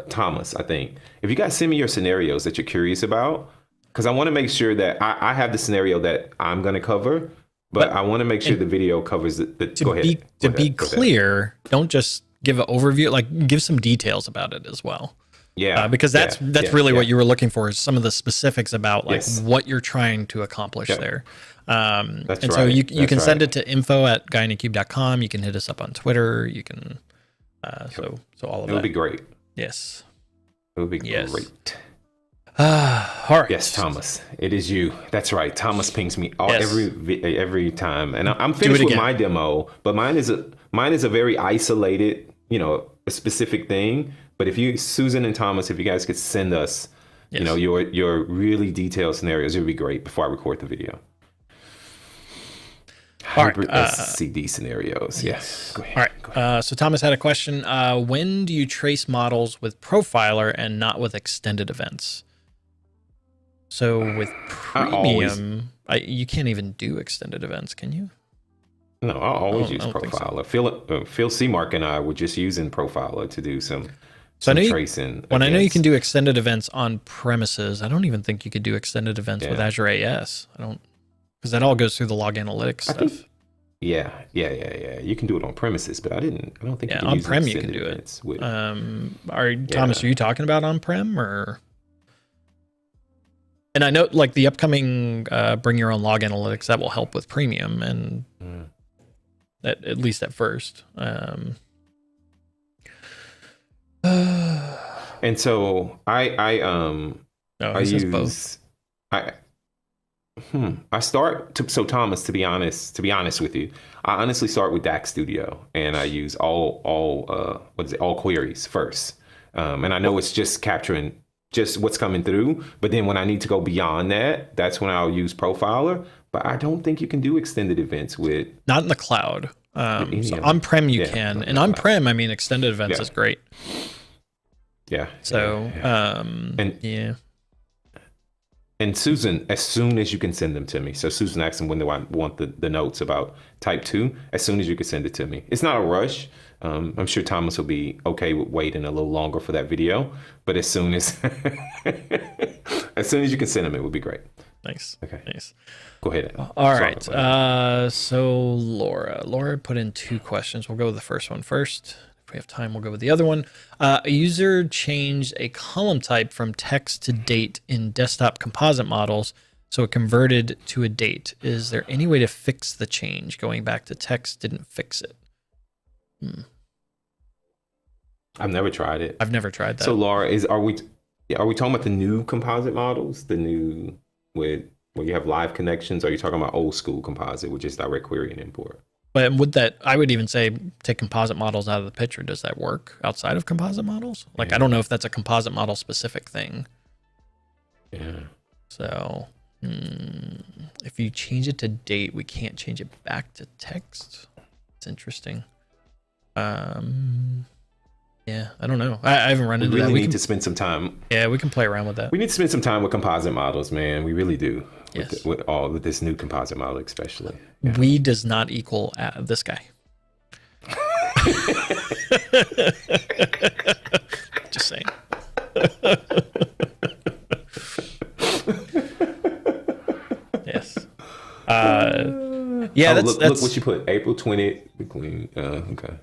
Thomas, I think. If you guys send me your scenarios that you're curious about, because I want to make sure that I have the scenario that I'm going to cover. But I want to make sure the video covers the go ahead. To be clear, don't just give an overview, like give some details about it as well. Yeah. Because that's really what you were looking for, is some of the specifics about like what you're trying to accomplish there. So you can send it to info@GuiaNetCube.com. You can hit us up on Twitter. You can so all of that. It would be great. Yes. It would be great. All right. Yes, Thomas, it is you. That's right. Thomas pings me every time, and I'm finished with my demo. But mine is a very isolated, a specific thing. But if you, Susan and Thomas, if you guys could send us, your really detailed scenarios, it would be great before I record the video. Hybrid SCD scenarios. Yes. Go ahead. All right. So Thomas had a question. When do you trace models with Profiler and not with extended events? So with Premium, you can't even do extended events, can you? No, I always use Profiler. So. Phil Seamark and I were just using Profiler to do some tracing. I know you can do extended events on premises, I don't even think you could do extended events with Azure AS. Because that all goes through the log analytics stuff. Yeah. You can do it on premises, but I don't think you can use on-prem you can do it. Thomas, are you talking about on-prem or? And I know like the upcoming bring your own log analytics, that will help with Premium, and at least at first. And so I use both. So Thomas, to be honest with you, I honestly start with DAX Studio, and I use all queries first. And I know it's just capturing just what's coming through, but then when I need to go beyond that, that's when I'll use Profiler. But I don't think you can do extended events with not in the cloud. So on-prem you can, and on-prem, I mean, extended events is great. Yeah. So And Susan, as soon as you can send them to me. So Susan asked them when do I want the notes about type 2. As soon as you can send it to me. It's not a rush. I'm sure Thomas will be okay with waiting a little longer for that video. But as soon as you can send them, it would be great. Nice. Okay. Nice. Go ahead. All right. So Laura put in 2 questions. We'll go with the first one first. If we have time, we'll go with the other one. A user changed a column type from text to date in desktop composite models, so it converted to a date. Is there any way to fix the change? Going back to text didn't fix it. I've never tried it. I've never tried that. So Laura, Yeah, are we talking about the new composite models? The new with where you have live connections? Or are you talking about old school composite, which is direct query and import? But would that, I would even say, take composite models out of the picture. Does that work outside of composite models? Like, I don't know if that's a composite model specific thing. Yeah. So if you change it to date, we can't change it back to text. It's interesting. Yeah, I don't know. I haven't run into that. We need to spend some time. Yeah, we can play around with that. We need to spend some time with composite models, man. We really do. Yes. With all of this new composite model, especially. Yeah. We does not equal this guy. Just saying. Yes. Yeah. That's look what you put. April 20th. Okay.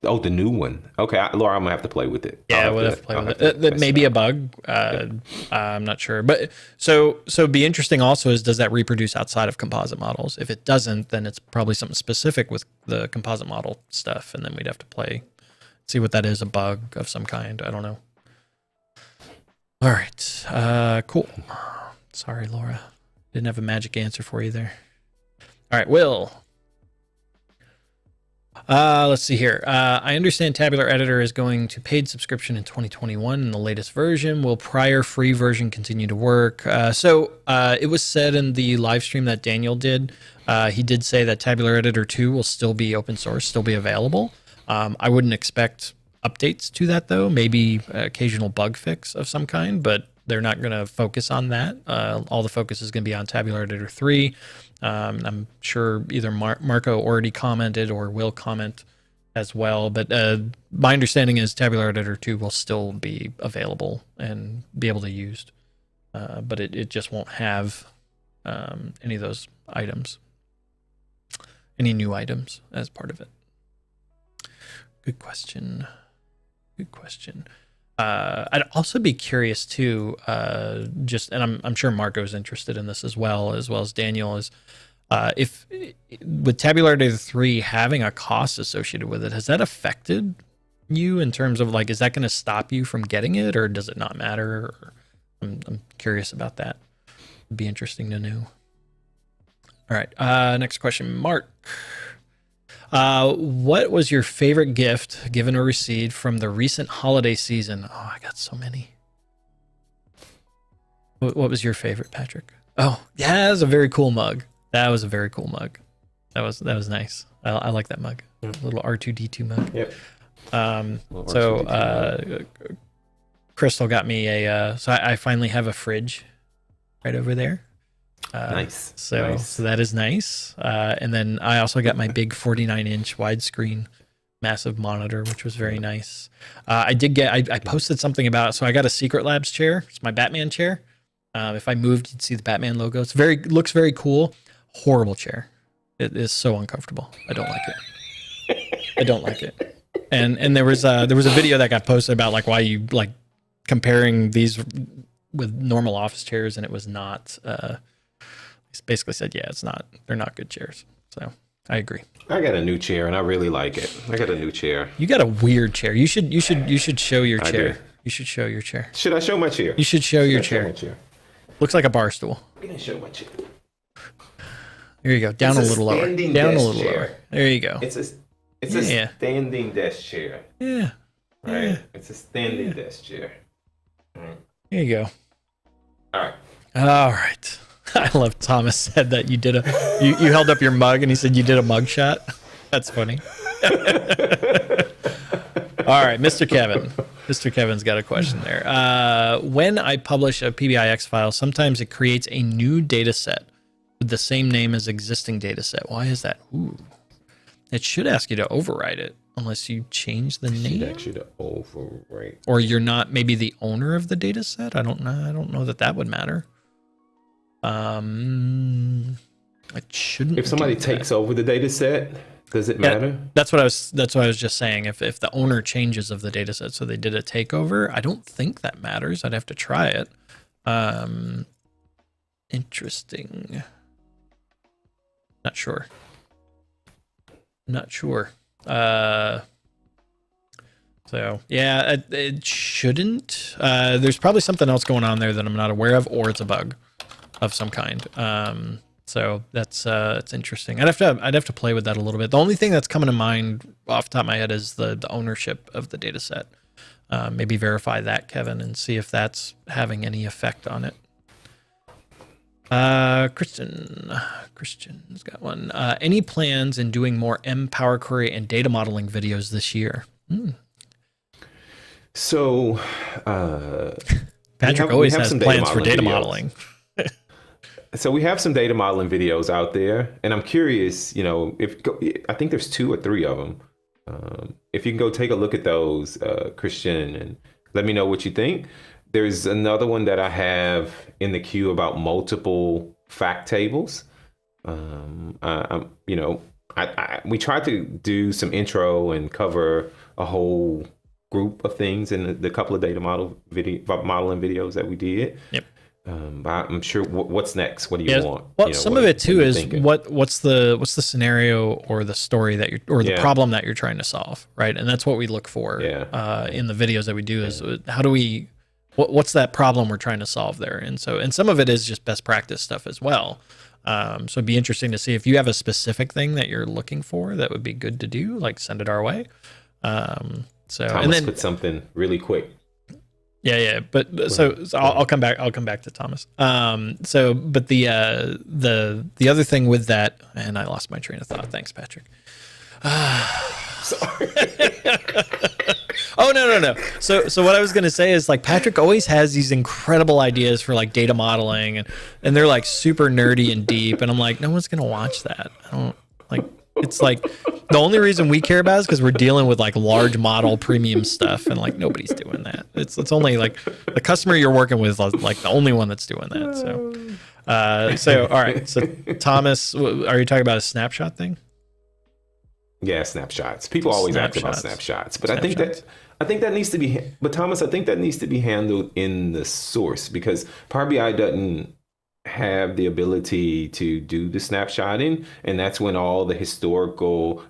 Oh, the new one. Okay, Laura, I'm gonna have to play with it. Yeah, we'll have to play with it. That may be a bug. I'm not sure, but so it'd be interesting. Also, is does that reproduce outside of composite models? If it doesn't, then it's probably something specific with the composite model stuff, and then we'd have to see what that is. A bug of some kind. I don't know. All right. Cool. Sorry, Laura. Didn't have a magic answer for you there. All right, Will. Let's see here. I understand Tabular Editor is going to paid subscription in 2021 in the latest version. Will prior free version continue to work? So it was said in the live stream that Daniel did. He did say that Tabular Editor 2 will still be open source, still be available. I wouldn't expect updates to that, though. Maybe occasional bug fix of some kind, but they're not going to focus on that. All the focus is going to be on Tabular Editor 3. I'm sure either Marco already commented or will comment as well. But my understanding is Tabular Editor 2 will still be available and be able to use. But it just won't have any of those items, any new items as part of it. Good question. Good question. I'd also be curious too, and I'm sure Marco's interested in this as well as Daniel, is if with Tabular Editor 3 having a cost associated with it, has that affected you in terms of like, is that going to stop you from getting it, or does it not matter? I'm curious about that. It'd be interesting to know. All right. Next question, Mark. What was your favorite gift given or received from the recent holiday season? Oh, I got so many. What was your favorite, Patrick? Oh, yeah, that was a very cool mug. That was a very cool mug. That was nice. I like that mug. A little R2D2 mug. Yep. Crystal got me so I finally have a fridge right over there. Nice. So that is nice. And then I also got my big 49-inch widescreen massive monitor, which was very nice. I posted something about it. So I got a Secret Labs chair. It's my Batman chair. If I moved, you'd see the Batman logo. Looks very cool. Horrible chair. It is so uncomfortable. I don't like it. And there was a video that got posted about like why you like comparing these with normal office chairs, and it was not. Basically said, yeah, they're not good chairs. So I agree. I got a new chair and I really like it. I got a new chair. You got a weird chair. You should show your chair. Do. You should show your chair. Should I show my chair? You should show your chair. Looks like a bar stool. I'm gonna show my chair. There you go. Down a little lower. Down a little lower. There you go. It's a standing desk chair. Yeah. Right. Yeah. It's a standing desk chair. There you go. All right. I love Thomas said that you did you held up your mug and he said you did a mug shot. That's funny. All right, Mr. Kevin. Mr. Kevin's got a question there. When I publish a PBIX file, sometimes it creates a new data set with the same name as existing data set. Why is that? Ooh. It should ask you to override it unless you change the name. Should ask you to overwrite. Or you're not maybe the owner of the data set. I don't know that would matter. It shouldn't. If somebody takes over the data set, does it matter? That's what I was just saying. If the owner changes of the data set, so they did a takeover, I don't think that matters. I'd have to try it. Interesting. Not sure. So yeah, it shouldn't. There's probably something else going on there that I'm not aware of, or it's a bug of some kind. So that's interesting. I'd have to play with that a little bit. The only thing that's coming to mind off the top of my head is the ownership of the data set. Maybe verify that, Kevin, and see if that's having any effect on it. Christian's got one. Any plans in doing more Power Query and data modeling videos this year? So Patrick always has plans for data modeling. So we have some data modeling videos out there, and I'm curious, I think there's 2 or 3 of them. If you can go take a look at those, Christian, and let me know what you think. There's another one that I have in the queue about multiple fact tables. We tried to do some intro and cover a whole group of things in the couple of data modeling videos that we did. Yep. But I'm sure what's next? What do you want? Well, some of it too is what's the scenario or the story that the problem that you're trying to solve, right? And that's what we look for in the videos that we do is how do we what's that problem we're trying to solve there? And some of it is just best practice stuff as well. So it'd be interesting to see if you have a specific thing that you're looking for that would be good to do, like send it our way. So Thomas, and then put something really quick. Yeah. But so I'll come back to Thomas. But the other thing with that, and I lost my train of thought. Thanks, Patrick. Sorry. Oh, no. So what I was going to say is like Patrick always has these incredible ideas for like data modeling and they're like super nerdy and deep. And I'm like, no one's going to watch that. I don't like, it's like the only reason we care about is because we're dealing with like large model premium stuff and like nobody's doing that. It's only like the customer you're working with is like the only one that's doing that. So all right. So Thomas, are you talking about a snapshot thing? Yeah, snapshots. People always ask about snapshots, but I think that needs to be. But Thomas, I think that needs to be handled in the source because Power BI doesn't have the ability to do the snapshotting, and that's when all the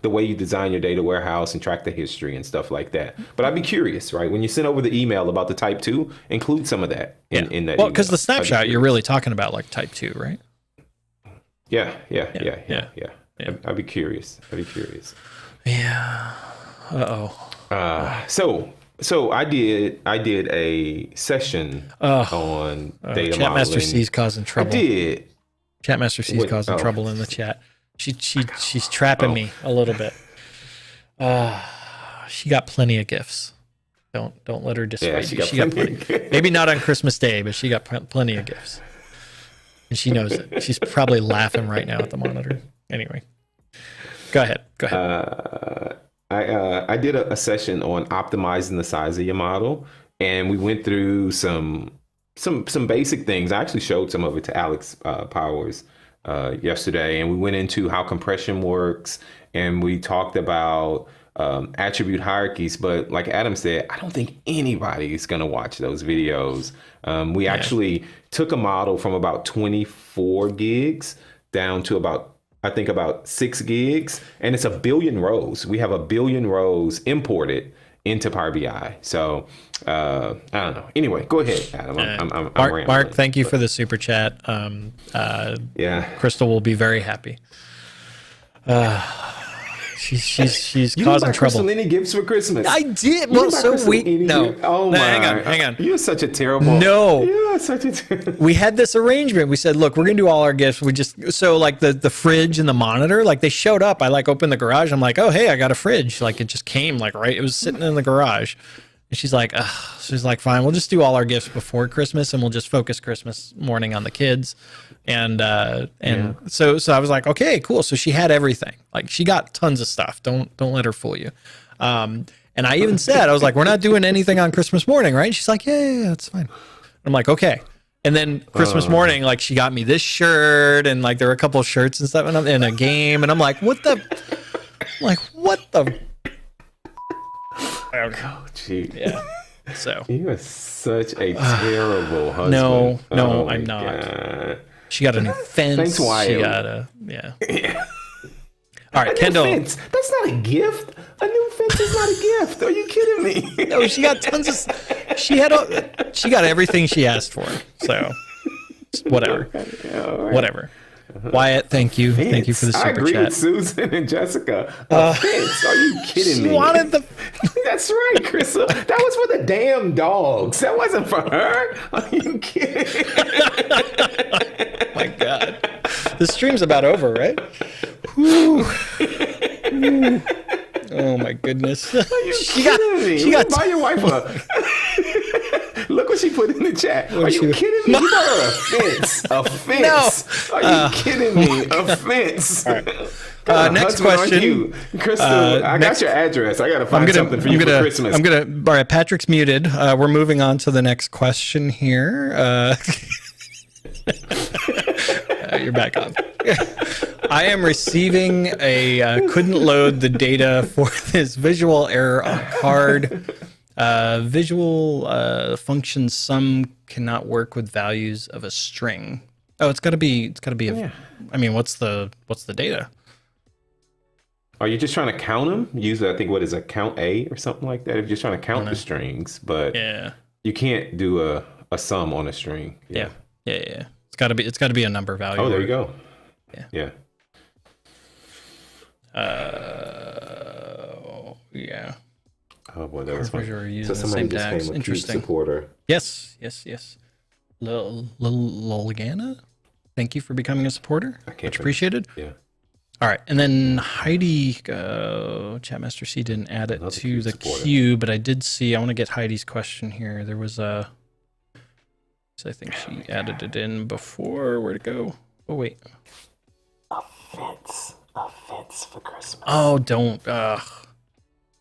the way you design your data warehouse and track the history and stuff like that. But I'd be curious, right? When you send over the email about the type 2, include some of that in that. Well, because the snapshot you're really talking about like type 2, right? Yeah. I'd be curious. Yeah. So I did a session on data modeling. Chatmaster C's causing trouble. I did. Chatmaster C's causing trouble in the chat. She's trapping me a little bit. She got plenty of gifts. Don't let her dissuade you. She got plenty. Maybe not on Christmas Day, but she got plenty of gifts. And she knows it. She's probably laughing right now at the monitor. Anyway, go ahead. I did a session on optimizing the size of your model, and we went through some basic things. I actually showed some of it to Alex Powers yesterday, and we went into how compression works, and we talked about attribute hierarchies. But like Adam said, I don't think anybody is going to watch those videos. We actually took a model from about 24 gigs down to about 6 gigs, and it's 1 billion rows. We have 1 billion rows imported into Power BI. So I don't know. Anyway, go ahead, Adam. I'm Mark, thank you for the super chat. Crystal will be very happy. She's causing trouble. Crystal any gifts for Christmas? I did. Well, so no. Oh my! Hang on. You're such a terrible. No. You're such a terrible. We had this arrangement. We said, look, we're gonna do all our gifts. We just like the fridge and the monitor. Like they showed up. I like opened the garage. I'm like, oh hey, I got a fridge. Like it just came like right. It was sitting in the garage. And she's like, fine. We'll just do all our gifts before Christmas, and we'll just focus Christmas morning on the kids. And so I was like, okay, cool. So she had everything. Like she got tons of stuff. Don't let her fool you. And I even said, I was like, we're not doing anything on Christmas morning, right? And she's like, yeah, that's fine. I'm like, okay. And then Christmas morning, like she got me this shirt, and like there were a couple of shirts and stuff, and a game, and I'm like, what the? Oh, gee. Yeah. So you are such a terrible husband. No, I'm not. God. She got a new fence. Thanks, Wyatt. She got All right, Kendall. That's not a gift. A new fence is not a gift. Are you kidding me? No, she got tons of. She got everything she asked for. So whatever, whatever. Wyatt, thank you. Thank you for the super chat. I agree with Susan and Jessica. A fence? Are you kidding me? She wanted the. That's right, Crystal. That was for the damn dogs. That wasn't for her. Are you kidding? Oh my God. The stream's about over, right? Whew. Oh my goodness. Are you kidding me? She got buy your wife a. Look what she put in the chat. Are you kidding me? You bought her a fence. A fence. No. Are you kidding me? A fence. All right. Next question. Crystal, I got your address. I got to find something for you for Christmas. All right, Patrick's muted. We're moving on to the next question here. You're back on. I am receiving couldn't load the data for this visual error on card. Visual function sum cannot work with values of a string. Oh, it's got to be. I mean, what's the data? Are you just trying to count them? Use, I think, what is a count A or something like that? If you're just trying to count the strings, but you can't do a sum on a string. Yeah. It's got to be a number value. Oh, there you go. Yeah. Yeah. Oh boy, that was fun. So somebody just DAX. Became a Cube supporter. Yes. Lolgana, thank you for becoming a supporter. Much appreciated. Yeah. All right, and then Heidi, Chatmaster C didn't add it to the queue, but I did see. I want to get Heidi's question here. There was a. I think she added it in before. Where'd it go? Oh wait. A fence for Christmas. Oh, don't. I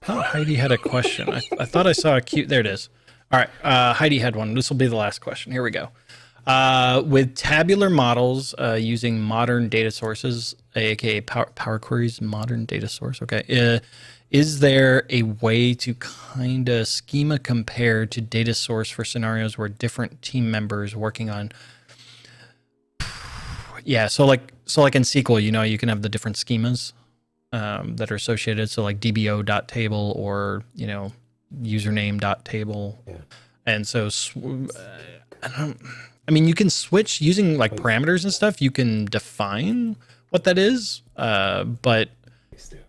thought Heidi had a question. I thought I saw a cute. There it is. All right, Heidi had one. This will be the last question. Here we go. With tabular models using modern data sources, aka Power Query's modern data source. Okay, is there a way to kind of schema compare to data source for scenarios where different team members working on? Yeah, so like in SQL, you can have the different schemas that are associated. So like dbo.table or username.table, and so I mean, you can switch using like parameters and stuff. You can define what that is, but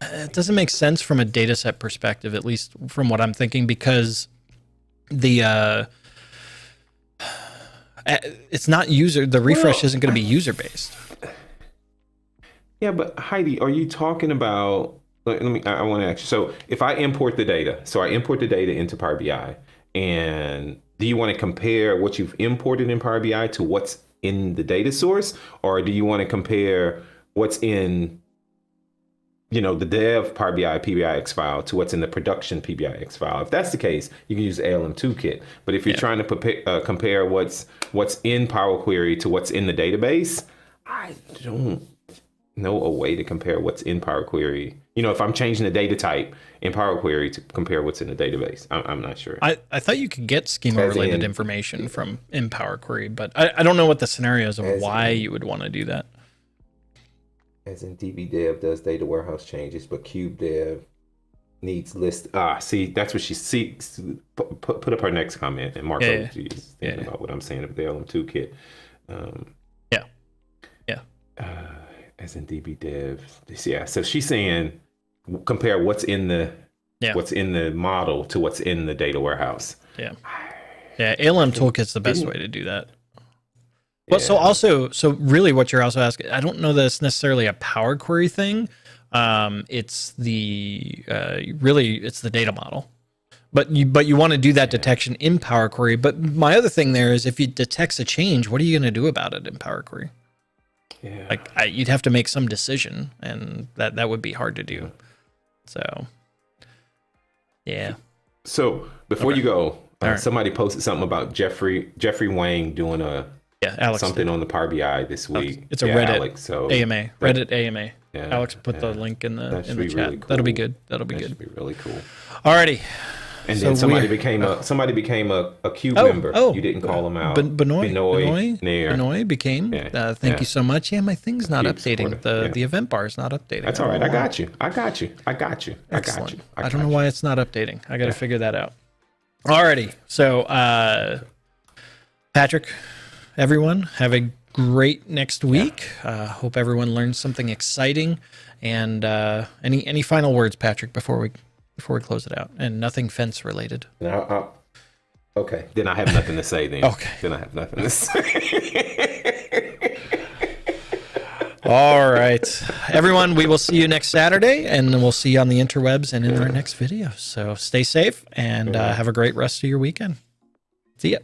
it doesn't make sense from a data set perspective, at least from what I'm thinking, because the it's not the refresh isn't going to be user based. Yeah, but Heidi, are you talking about? I want to ask you. So if I import the data, into Power BI, and do you want to compare what you've imported in Power BI to what's in the data source, or do you want to compare what's in, the dev Power BI PBIX file to what's in the production PBIX file? If that's the case, you can use ALM Toolkit. But if you're trying to compare what's in Power Query to what's in the database, I don't know a way to compare what's in Power Query. If I'm changing the data type in Power Query to compare what's in the database, I'm not sure. I thought you could get schema-related information from in Power Query, but I don't know what the scenarios of why you would want to do that. As in DBDev does data warehouse changes, but CubeDev needs list. See, that's what she seeks. Put up her next comment and mark up. She's thinking about what I'm saying about the LM Toolkit. As in DBDev. Yeah. So she's saying compare what's in the model to what's in the data warehouse. Yeah. ALM Toolkit's the best way to do that. Well, so really what you're also asking, I don't know that it's necessarily a Power Query thing. It's the data model. But you want to do that detection in Power Query. But my other thing there is if it detects a change, what are you going to do about it in Power Query? Yeah. Like you'd have to make some decision, and that would be hard to do. So, yeah. So before you go, somebody posted something about Jeffrey Wang doing Alex something did. on the Power BI this week. It's a Reddit Alex, AMA. Reddit AMA. Yeah, Alex put the link in the chat. Really cool. That'll be good. That'll be good. Should be really cool. Alrighty. And So then somebody we're- became a Q Oh, member. You didn't call them out. Benoit became. Thank you so much. Yeah, my thing's not Keep updating. supporting. The event bar is not updating. That's all right. I got you. Excellent. I don't know why it's not updating. I got to figure that out. Alrighty. So, Patrick, everyone, have a great next week. Hope everyone learned something exciting. And any final words, Patrick, before we close it out? And nothing fence related. No. Okay. Then I have nothing to say. Then. Okay. Then I have nothing to say. All right, everyone. We will see you next Saturday, and then we'll see you on the interwebs and in our next video. So stay safe and have a great rest of your weekend. See ya.